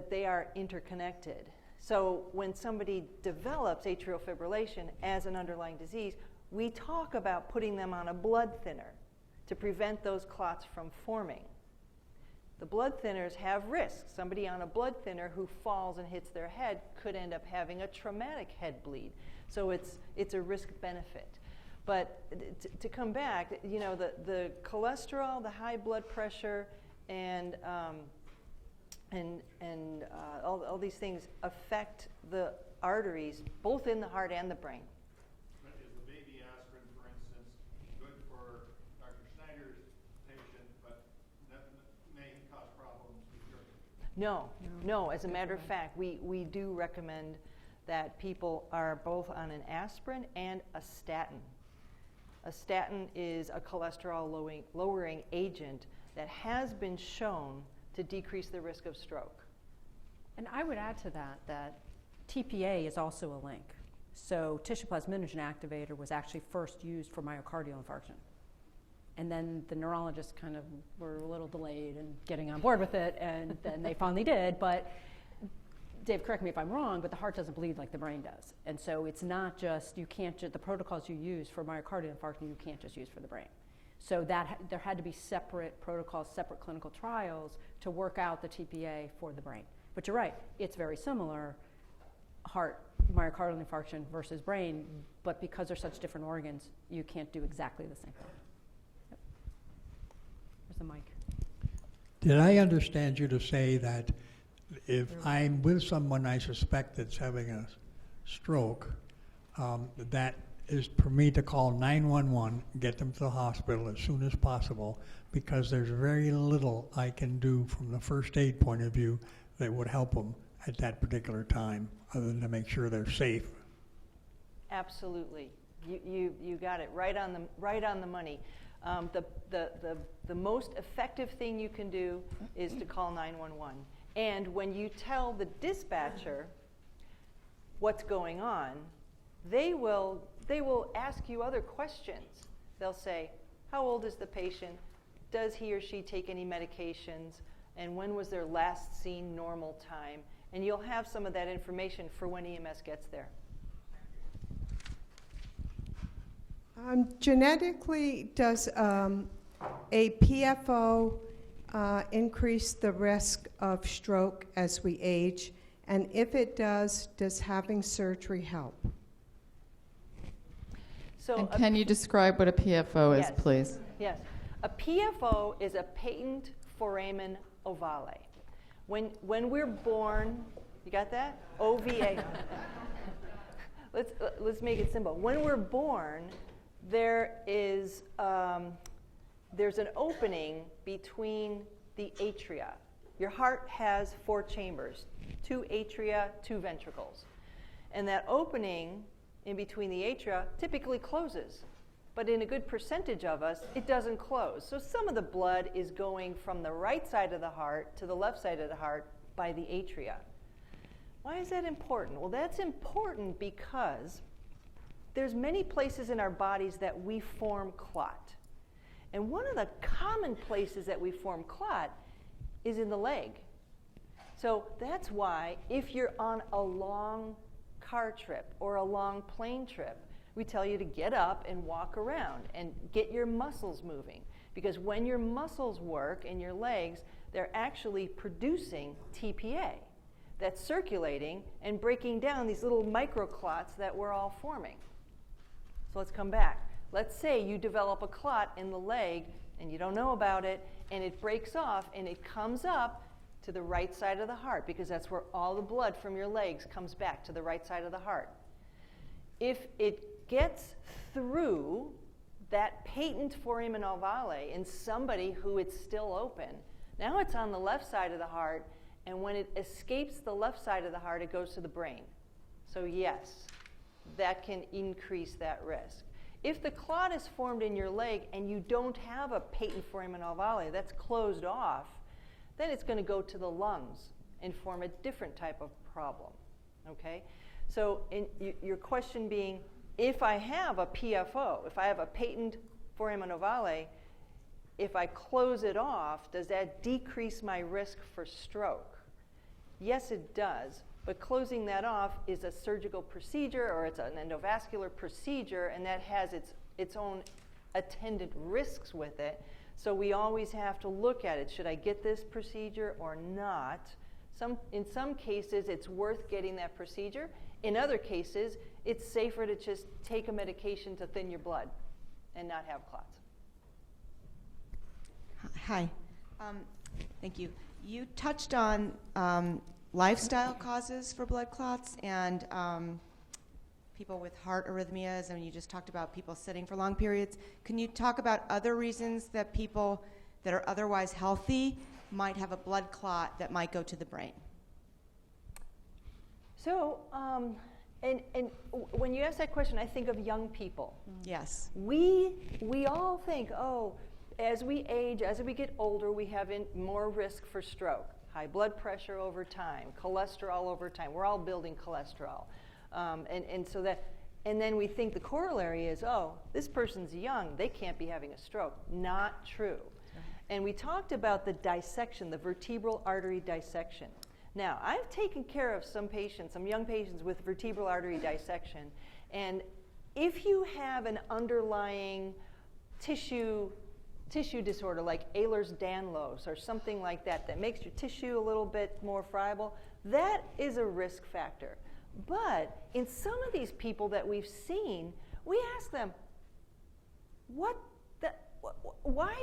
they are interconnected. So when somebody develops atrial fibrillation as an underlying disease, we talk about putting them on a blood thinner to prevent those clots from forming. The blood thinners have risks. Somebody on a blood thinner who falls and hits their head could end up having a traumatic head bleed. So it's a risk benefit. But to come back, the cholesterol, the high blood pressure, and all these things affect the arteries, both in the heart and the brain. But is the baby aspirin, for instance, good for Dr. Snyder's patient, but that may cause problems with your patient? No. As a matter of fact, we do recommend that people are both on an aspirin and a statin. A statin is a cholesterol lowering agent that has been shown to decrease the risk of stroke. And I would add to that TPA is also a link. So tissue plasminogen activator was actually first used for myocardial infarction. And then the neurologists kind of were a little delayed in getting on board with it, and then they finally did. But Dave, correct me if I'm wrong, but the heart doesn't bleed like the brain does. And so it's not just, the protocols you use for myocardial infarction, you can't just use for the brain. So there had to be separate protocols, separate clinical trials to work out the TPA for the brain. But you're right, it's very similar, heart, myocardial infarction versus brain, but because they're such different organs, you can't do exactly the same thing. Yep. There's the mic. Did I understand you to say that if I'm with someone I suspect that's having a stroke, that is for me to call 911, get them to the hospital as soon as possible, because there's very little I can do from the first aid point of view that would help them at that particular time, other than to make sure they're safe? Absolutely. You got it right on the money. The most effective thing you can do is to call 911. And when you tell the dispatcher what's going on, they will ask you other questions. They'll say, how old is the patient? Does he or she take any medications? And when was their last seen normal time? And you'll have some of that information for when EMS gets there. Genetically, does a PFO increase the risk of stroke as we age? And if it does having surgery help? So And can you describe what a PFO is, Yes. please? Yes. A PFO is a patent foramen ovale. When we're born, you got that? OVA. Let's make it simple. When we're born, there's an opening between the atria. Your heart has 4 chambers, 2 atria, 2 ventricles. And that opening in between the atria typically closes. But in a good percentage of us, it doesn't close. So some of the blood is going from the right side of the heart to the left side of the heart by the atria. Why is that important? Well, that's important because there's many places in our bodies that we form clot. And one of the common places that we form clot is in the leg. So that's why if you're on a long car trip or a long plane trip, we tell you to get up and walk around and get your muscles moving. Because when your muscles work in your legs, they're actually producing TPA that's circulating and breaking down these little microclots that we're all forming. So let's come back. Let's say you develop a clot in the leg and you don't know about it, and it breaks off and it comes up to the right side of the heart, because that's where all the blood from your legs comes back to the right side of the heart. If it gets through that patent foramen ovale in somebody who it's still open, now it's on the left side of the heart, and when it escapes the left side of the heart, it goes to the brain. So yes, that can increase that risk. If the clot is formed in your leg and you don't have a patent foramen ovale that's closed off, then it's going to go to the lungs and form a different type of problem, okay? So your question being, if I have a PFO, if I have a patent foramen ovale, if I close it off, does that decrease my risk for stroke? Yes, it does, but closing that off is a surgical procedure, or it's an endovascular procedure, and that has its own attendant risks with it. So we always have to look at it. Should I get this procedure or not? In some cases, it's worth getting that procedure. In other cases, it's safer to just take a medication to thin your blood and not have clots. Hi. Thank you. You touched on lifestyle causes for blood clots and people with heart arrhythmias, and you just talked about people sitting for long periods. Can you talk about other reasons that people that are otherwise healthy might have a blood clot that might go to the brain? So, and when you ask that question, I think of young people. Yes. We all think, oh, as we age, as we get older, we have more risk for stroke, high blood pressure over time, cholesterol over time. We're all building cholesterol. And then we think the corollary is, oh, this person's young, they can't be having a stroke. Not true. And we talked about the dissection, the vertebral artery dissection. Now, I've taken care of some patients, some young patients with vertebral artery dissection, and if you have an underlying tissue disorder like Ehlers-Danlos or something like that that makes your tissue a little bit more friable, that is a risk factor. But in some of these people that we've seen, we ask them, why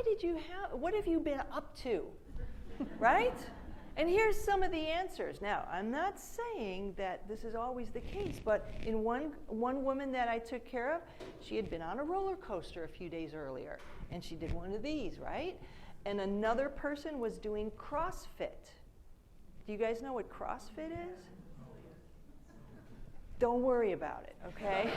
did you have, what have you been up to, right? And here's some of the answers. Now, I'm not saying that this is always the case, but in one woman that I took care of, she had been on a roller coaster a few days earlier, and she did one of these, right? And another person was doing CrossFit. Do you guys know what CrossFit is? Don't worry about it, okay?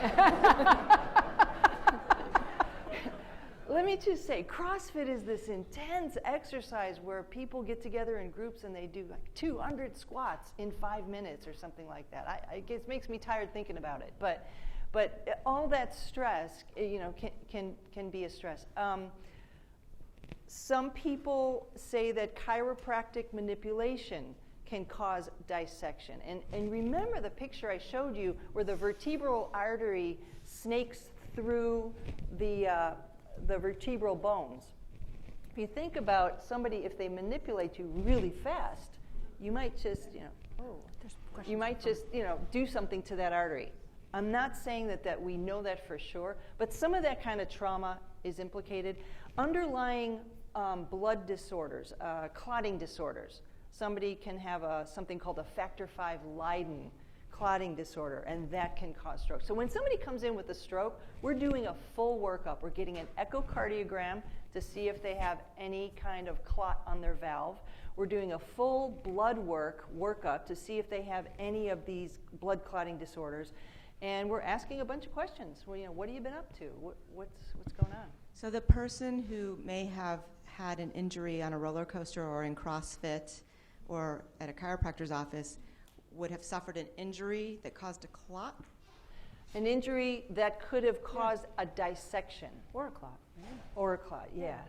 Let me just say, CrossFit is this intense exercise where people get together in groups and they do like 200 squats in 5 minutes or something like that. It makes me tired thinking about it, but all that stress, can be a stress. Some people say that chiropractic manipulation can cause dissection. And remember the picture I showed you where the vertebral artery snakes through the vertebral bones. If you think about somebody, if they manipulate you really fast, you might just, do something to that artery. I'm not saying that we know that for sure, but some of that kind of trauma is implicated. Underlying blood disorders, clotting disorders. Somebody can have something called a factor V Leiden clotting disorder, and that can cause stroke. So when somebody comes in with a stroke, we're doing a full workup. We're getting an echocardiogram to see if they have any kind of clot on their valve. We're doing a full blood workup to see if they have any of these blood clotting disorders. And we're asking a bunch of questions. Well, what have you been up to? What's going on? So the person who may have had an injury on a roller coaster or in CrossFit or at a chiropractor's office would have suffered an injury that caused a clot? An injury that could have caused a dissection. Or a clot. Yeah. Or a clot, yeah.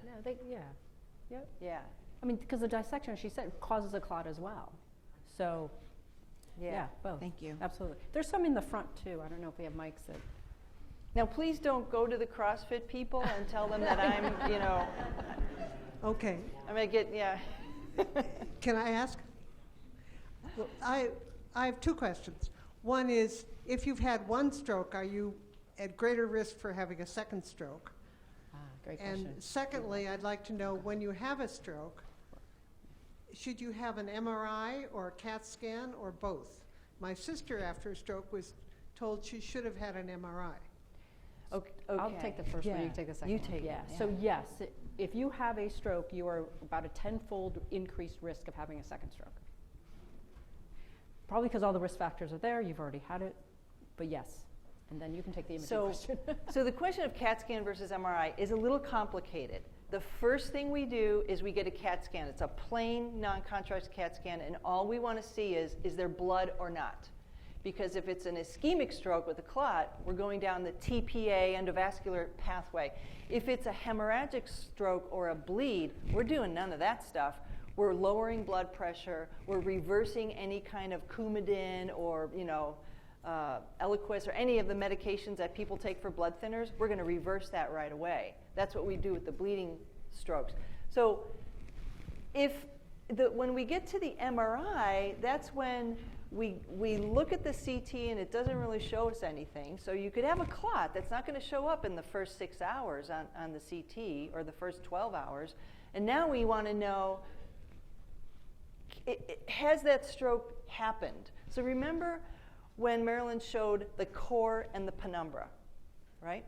Yeah. I mean, because the dissection, she said, causes a clot as well. So, yeah, both. Thank you. Absolutely. There's some in the front, too. I don't know if we have mics that... Now, please don't go to the CrossFit people and tell them that I'm, Okay. I'm going to get, yeah. Can I ask? Well, I have two questions. One is, if you've had one stroke, are you at greater risk for having a second stroke? Great question. And secondly, I'd like to know, when you have a stroke, should you have an MRI or a CAT scan or both? My sister, after a stroke, was told she should have had an MRI. Okay. I'll take the first one, you take the second You one. take it, Yeah. yeah. So yes, if you have a stroke, you are about a 10-fold increased risk of having a second stroke. Probably because all the risk factors are there, you've already had it, but yes. And then you can take the imaging question. So the question of CAT scan versus MRI is a little complicated. The first thing we do is we get a CAT scan. It's a plain non-contrast CAT scan, and all we want to see is there blood or not? Because if it's an ischemic stroke with a clot, we're going down the TPA endovascular pathway. If it's a hemorrhagic stroke or a bleed, we're doing none of that stuff. We're lowering blood pressure. We're reversing any kind of Coumadin or, Eliquis or any of the medications that people take for blood thinners. We're going to reverse that right away. That's what we do with the bleeding strokes. So when we get to the MRI, that's when we look at the CT and it doesn't really show us anything. So you could have a clot that's not going to show up in the first 6 hours on the CT or the first 12 hours. And now we want to know, has that stroke happened? So remember when Marilyn showed the core and the penumbra, right?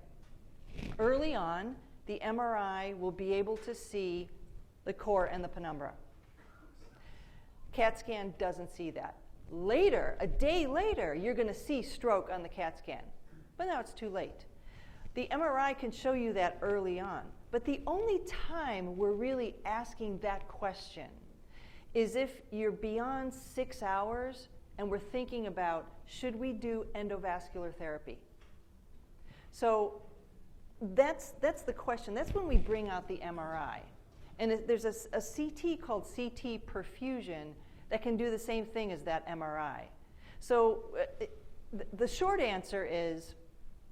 Early on, the MRI will be able to see the core and the penumbra. CAT scan doesn't see that. Later, a day later, you're going to see stroke on the CAT scan. But now it's too late. The MRI can show you that early on. But the only time we're really asking that question is if you're beyond 6 hours and we're thinking about, should we do endovascular therapy? So that's the question. That's when we bring out the MRI. And there's a CT called CT perfusion that can do the same thing as that MRI. So the short answer is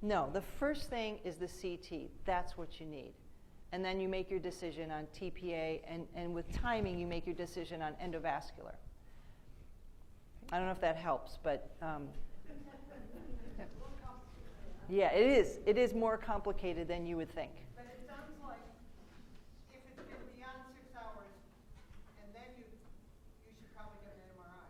no. The first thing is the CT. That's what you need. And then you make your decision on TPA, and with timing, you make your decision on endovascular. I don't know if that helps, but yeah, it is. It is more complicated than you would think. But it sounds like if it's been beyond 6 hours, and then you should probably get an MRI.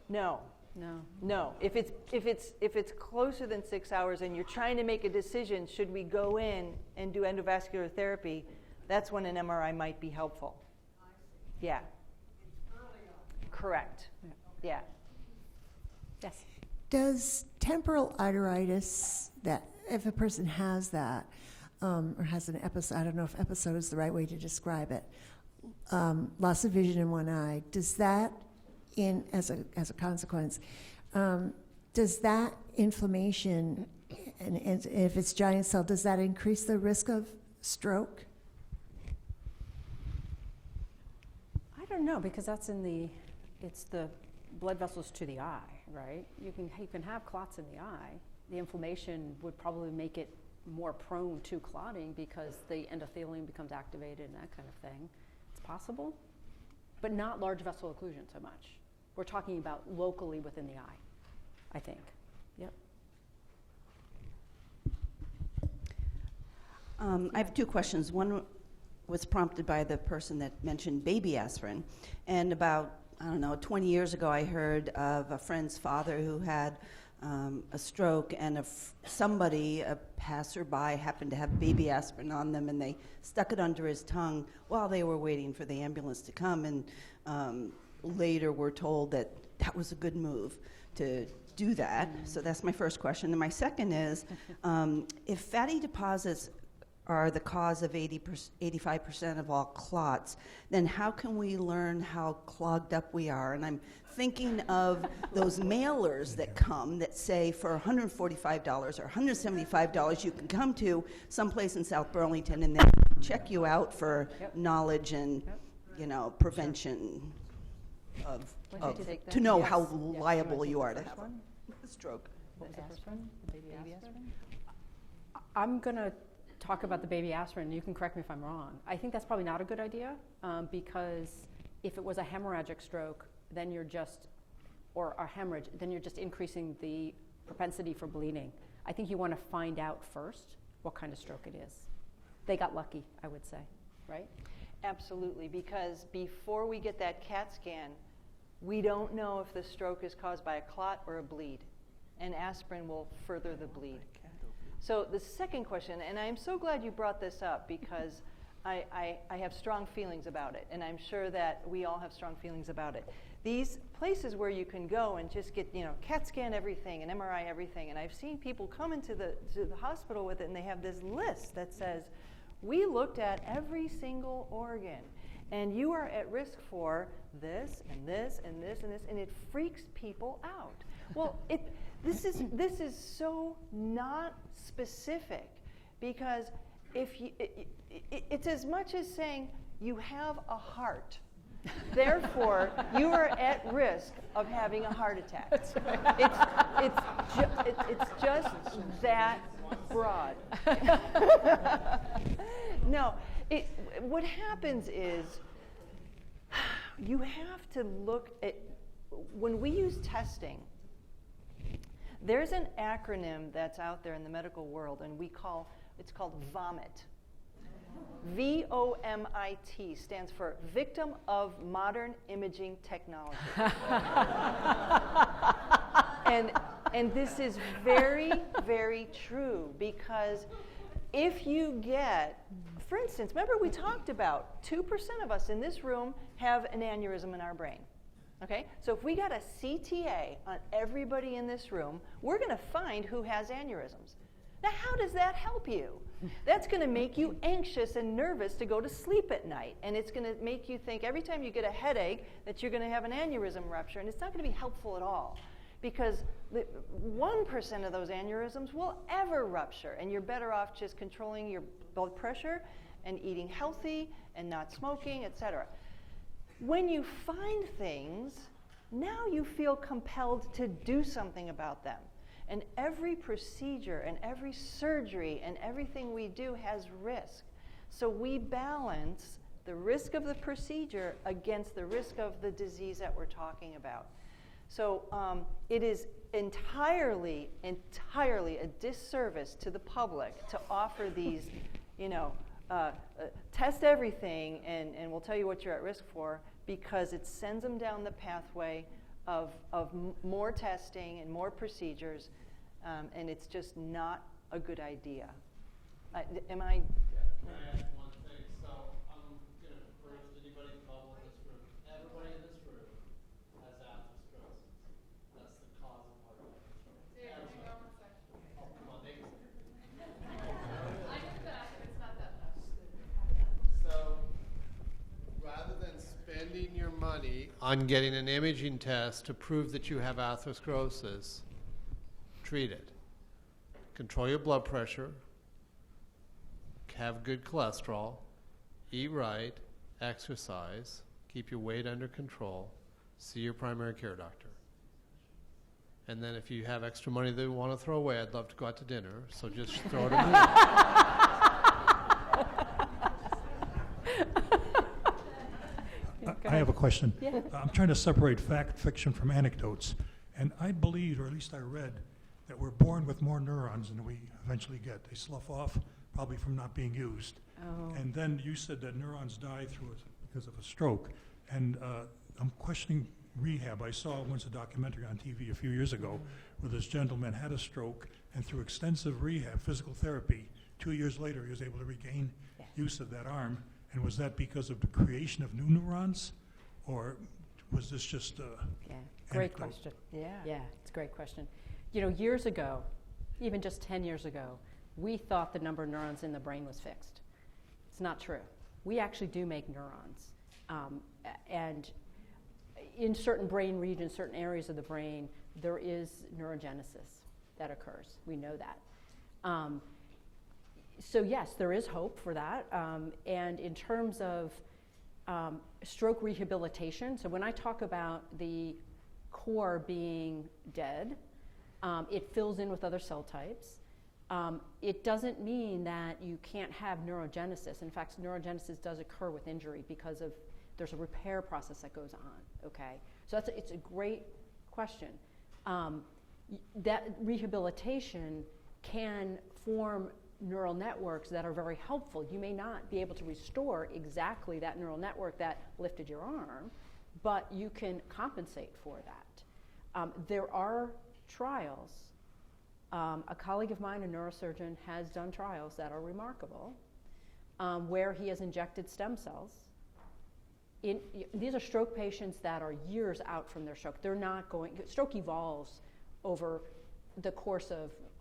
No. No. No. If it's closer than 6 hours and you're trying to make a decision, should we go in and do endovascular therapy, that's when an MRI might be helpful. I see. Yeah. It's early on. Correct. Yeah. Yes. Does temporal iritis, that if a person has that, or has an episode, I don't know if episode is the right way to describe it, loss of vision in one eye, does that, as a consequence, does that inflammation, and if it's giant cell, does that increase the risk of stroke? I don't know, because that's it's the blood vessels to the eye, right? You can have clots in the eye. The inflammation would probably make it more prone to clotting because the endothelium becomes activated and that kind of thing. It's possible, but not large vessel occlusion so much. We're talking about locally within the eye, I think. Yep. I have two questions. One was prompted by the person that mentioned baby aspirin. And about, 20 years ago, I heard of a friend's father who had a stroke, and somebody, a passerby, happened to have baby aspirin on them, and they stuck it under his tongue while they were waiting for the ambulance to come. And later we're told that that was a good move to do that. So that's my first question. And my second is, if fatty deposits are the cause of 85% of all clots, then how can we learn how clogged up we are? And I'm thinking of those mailers that come that say for $145 or $175 you can come to someplace in South Burlington and then check you out for knowledge and prevention of to know how liable you are to have a stroke. What was the first one? Baby aspirin? I'm going to talk about the baby aspirin. You can correct me if I'm wrong. I think that's probably not a good idea because if it was a hemorrhagic stroke, then you're just, or a hemorrhage, then you're just increasing the propensity for bleeding. I think you want to find out first what kind of stroke it is. They got lucky, I would say, right? Absolutely, because before we get that CAT scan, we don't know if the stroke is caused by a clot or a bleed, and aspirin will further the bleed. So the second question, and I'm so glad you brought this up because I have strong feelings about it, and I'm sure that we all have strong feelings about it. These places where you can go and just get, CAT scan everything and MRI everything, and I've seen people come into the hospital with it, and they have this list that says, we looked at every single organ, and you are at risk for this and this and this and this, and it freaks people out. Well, this is so not specific, because if you, it's as much as saying you have a heart, therefore you are at risk of having a heart attack. It's just that broad. No, what happens is you have to look at, when we use testing, there's an acronym that's out there in the medical world, and it's called VOMIT. VOMIT stands for Victim of Modern Imaging Technology. And this is very, very true, because if you get, for instance, remember we talked about 2% of us in this room have an aneurysm in our brain. Okay? So if we got a CTA on everybody in this room, we're going to find who has aneurysms. Now, how does that help you? That's going to make you anxious and nervous to go to sleep at night. And it's going to make you think every time you get a headache that you're going to have an aneurysm rupture. And it's not going to be helpful at all, because 1% of those aneurysms will ever rupture. And you're better off just controlling your blood pressure and eating healthy and not smoking, etc. When you find things, now you feel compelled to do something about them. And every procedure and every surgery and everything we do has risk. So we balance the risk of the procedure against the risk of the disease that we're talking about. So it is entirely a disservice to the public to offer these, test everything and we'll tell you what you're at risk for, because it sends them down the pathway of more testing and more procedures, and it's just not a good idea. Am I? Can I add one thing? So I'm going to encourage anybody involved in this room. Everybody in this room has atherosclerosis. That's the cause of heart attack. Oh, come on, David. I know that, but it's not that much. So rather than spending your money on getting an imaging test to prove that you have atherosclerosis, treat it. Control your blood pressure, have good cholesterol, eat right, exercise, keep your weight under control, see your primary care doctor. And then if you have extra money that you want to throw away, I'd love to go out to dinner, so just throw it in me. I have a question. Yeah. I'm trying to separate fact, fiction from anecdotes. And I believe, or at least I read, that we're born with more neurons than we eventually get. They slough off, probably from not being used. Oh. And then you said that neurons die because of a stroke. And I'm questioning rehab. I saw once a documentary on TV a few years ago where this gentleman had a stroke, and through extensive rehab, physical therapy, 2 years later he was able to regain use of that arm. And was that because of the creation of new neurons, or was this just Great question. Yeah, it's a great question. Years ago, even just 10 years ago, we thought the number of neurons in the brain was fixed. It's not true. We actually do make neurons. And in certain brain regions, certain areas of the brain, there is neurogenesis that occurs. We know that. So yes, there is hope for that. And in terms of stroke rehabilitation, so when I talk about the core being dead, it fills in with other cell types. It doesn't mean that you can't have neurogenesis. In fact, neurogenesis does occur with injury because there's a repair process that goes on, okay? So it's a great question. That rehabilitation can form neural networks that are very helpful. You may not be able to restore exactly that neural network that lifted your arm, but you can compensate for that. There are trials. A colleague of mine, a neurosurgeon, has done trials that are remarkable, where he has injected stem cells. These are stroke patients that are years out from their stroke. Stroke evolves over the course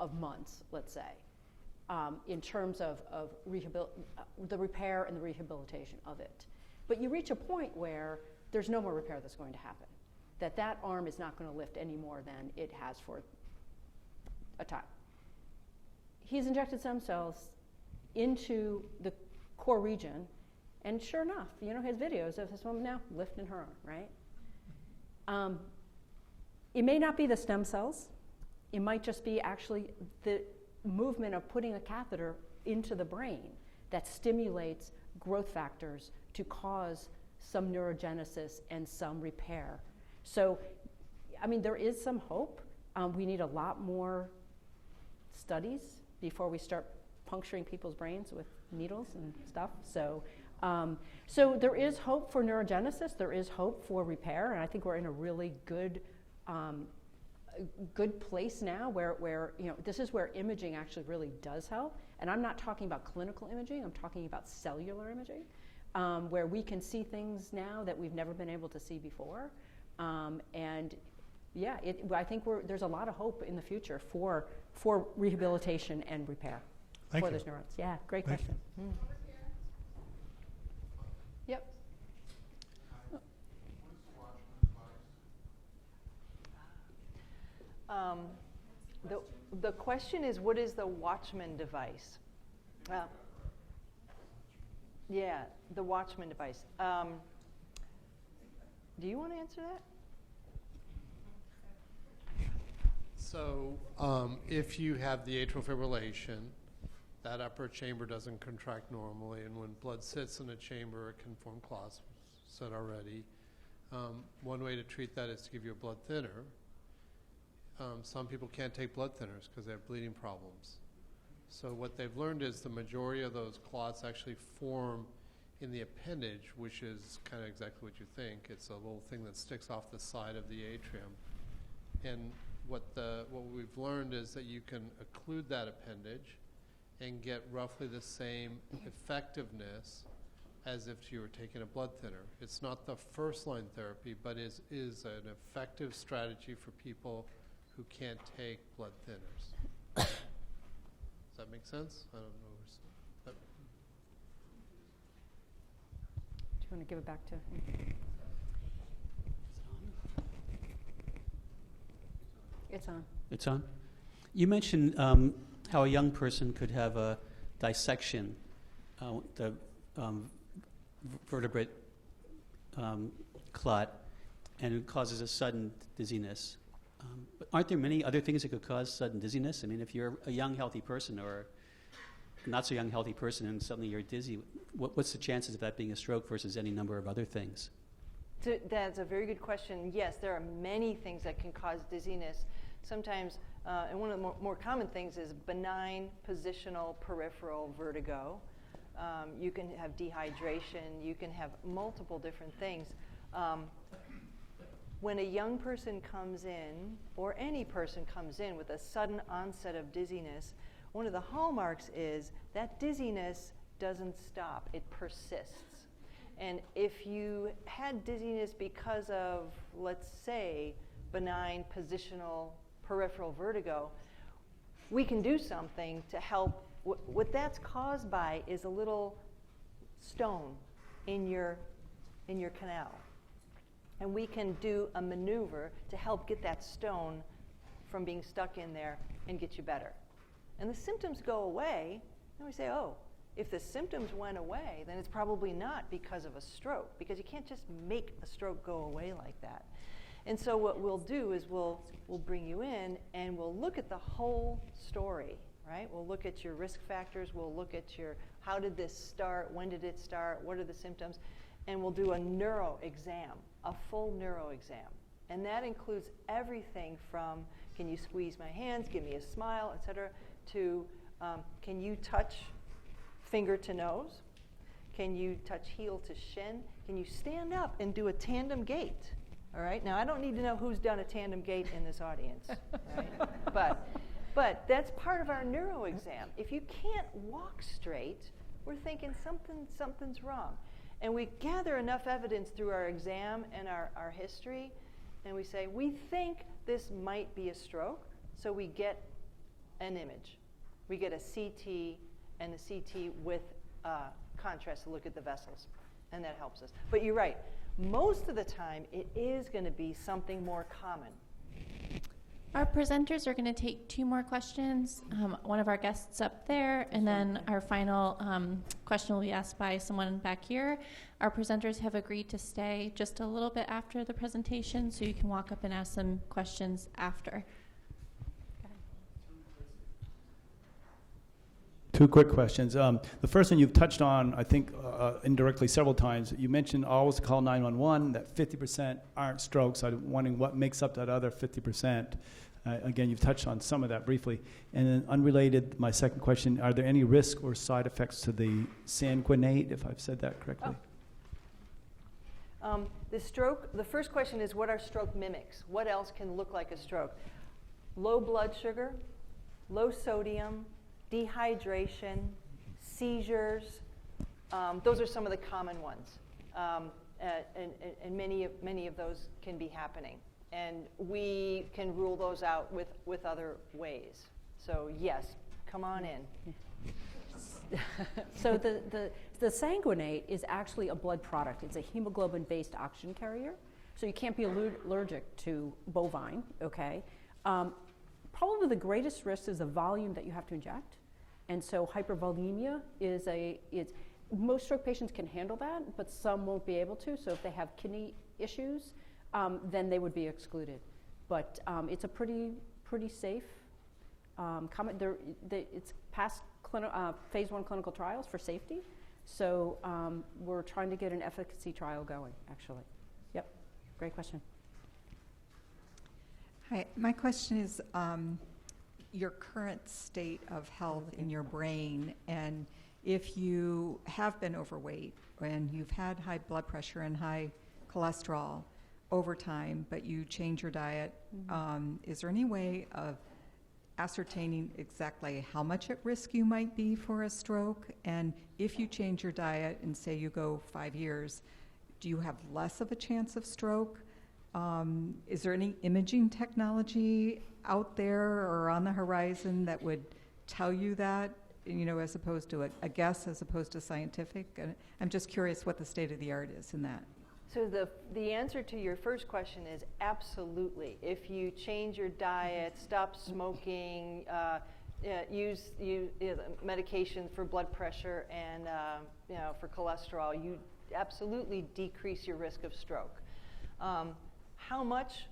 of months, let's say, in terms of the repair and the rehabilitation of it. But you reach a point where there's no more repair that's going to happen, that arm is not going to lift any more than it has for a time. He's injected stem cells into the core region, and sure enough, he has videos of this woman now lifting her arm, right? It may not be the stem cells. It might just be actually the movement of putting a catheter into the brain that stimulates growth factors to cause some neurogenesis and some repair. So, there is some hope. We need a lot more studies before we start puncturing people's brains with needles and stuff. So there is hope for neurogenesis. There is hope for repair, and I think we're in a really good place now where this is where imaging actually really does help. And I'm not talking about clinical imaging. I'm talking about cellular imaging, where we can see things now that we've never been able to see before. And yeah, I think there's a lot of hope in the future for rehabilitation and repair Thank for you. those neurons. Yeah, great Thank question. Yep. The question is, what is the Watchman device? Yeah, the Watchman device. Do you want to answer that? So if you have the atrial fibrillation, that upper chamber doesn't contract normally, and when blood sits in a chamber, it can form clots, said already. One way to treat that is to give you a blood thinner. Some people can't take blood thinners because they have bleeding problems. So what they've learned is the majority of those clots actually form in the appendage, which is kind of exactly what you think. It's a little thing that sticks off the side of the atrium. And what we've learned is that you can occlude that appendage and get roughly the same effectiveness as if you were taking a blood thinner. It's not the first line therapy, but is an effective strategy for people who can't take blood thinners. Does that make sense? I don't know. Do you want to give it back to? It's on. It's on. You mentioned how a young person could have a dissection, the vertebrate clot, and it causes a sudden dizziness. But aren't there many other things that could cause sudden dizziness? I mean, if you're a young, healthy person or a not so young, healthy person and suddenly you're dizzy, what's the chances of that being a stroke versus any number of other things? That's a very good question. Yes, there are many things that can cause dizziness. Sometimes, and one of the more common things is benign positional peripheral vertigo. You can have dehydration. You can have multiple different things. When a young person comes in, or any person comes in with a sudden onset of dizziness, one of the hallmarks is that dizziness doesn't stop. It persists. And if you had dizziness because of, let's say, benign positional peripheral vertigo, we can do something to help. What that's caused by is a little stone in your canal. And we can do a maneuver to help get that stone from being stuck in there and get you better. And the symptoms go away, and we say, oh, if the symptoms went away, then it's probably not because of a stroke, because you can't just make a stroke go away like that. And so what we'll do is we'll bring you in and we'll look at the whole story, right? We'll look at your risk factors, we'll look at how did this start, when did it start, what are the symptoms, and we'll do a neuro exam, a full neuro exam. And that includes everything from, can you squeeze my hands, give me a smile, et cetera, to can you touch finger to nose? Can you touch heel to shin? Can you stand up and do a tandem gait? All right, now I don't need to know who's done a tandem gait in this audience, right? But that's part of our neuro exam. If you can't walk straight, we're thinking something's wrong. And we gather enough evidence through our exam and our history, and we say, we think this might be a stroke, so we get an image. We get a CT, and a CT with contrast to look at the vessels, and that helps us. But you're right, most of the time it is going to be something more common. Our presenters are going to take 2 more questions. One of our guests up there, and then our final question will be asked by someone back here. Our presenters have agreed to stay just a little bit after the presentation, so you can walk up and ask some questions after. 2 quick questions. The first one you've touched on, I think, indirectly several times. You mentioned always call 911, that 50% aren't strokes. I'm wondering what makes up that other 50%. Again, you've touched on some of that briefly. And then unrelated, my second question, are there any risk or side effects to the sanguinate, if I've said that correctly? The stroke, the first question is what are stroke mimics? What else can look like a stroke? Low blood sugar, low sodium, dehydration, seizures. Those are some of the common ones. And many of those can be happening. And we can rule those out with other ways. So yes, come on in. So the sanguinate is actually a blood product. It's a hemoglobin-based oxygen carrier. So you can't be allergic to bovine, okay? Probably the greatest risk is the volume that you have to inject. And so hypervolemia most stroke patients can handle that, but some won't be able to. So if they have kidney issues, then they would be excluded. But it's a pretty safe it's past phase 1 clinical trials for safety. So we're trying to get an efficacy trial going, actually. Yep, great question. Hi, my question is your current state of health in your brain, and if you have been overweight and you've had high blood pressure and high cholesterol over time, but you change your diet, is there any way of ascertaining exactly how much at risk you might be for a stroke? And if you change your diet and say you go 5 years, do you have less of a chance of stroke? Is there any imaging technology out there or on the horizon that would tell you that, as opposed to a guess, as opposed to scientific? And I'm just curious what the state of the art is in that. So the answer to your first question is absolutely. If you change your diet, stop smoking, use medication for blood pressure and for cholesterol, you absolutely decrease your risk of stroke. How much?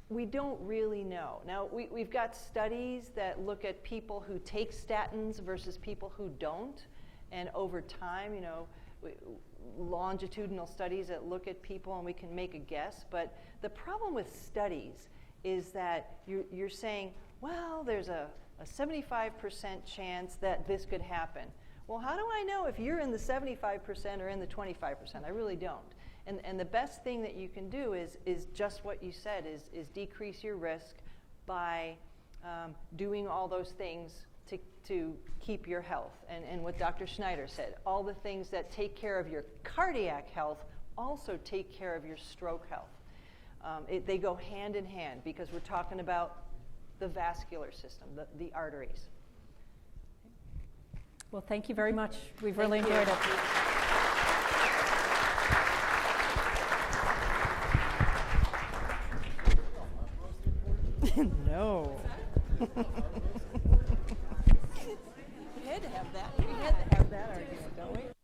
We don't really know. Now, we've got studies that look at people who take statins versus people who don't, and over time, longitudinal studies that look at people and we can make a guess. But the problem with studies is that you're saying, well, there's a 75% chance that this could happen. Well, how do I know if you're in the 75% or in the 25%? I really don't. And the best thing that you can do is just what you said, is decrease your risk by doing all those things to keep your health. And what Dr. Schneider said, all the things that take care of your cardiac health also take care of your stroke health. They go hand in hand because we're talking about the vascular system, the arteries. Well, thank you very much. We've really enjoyed it. No. We had to have that. We had to have that argument, don't we?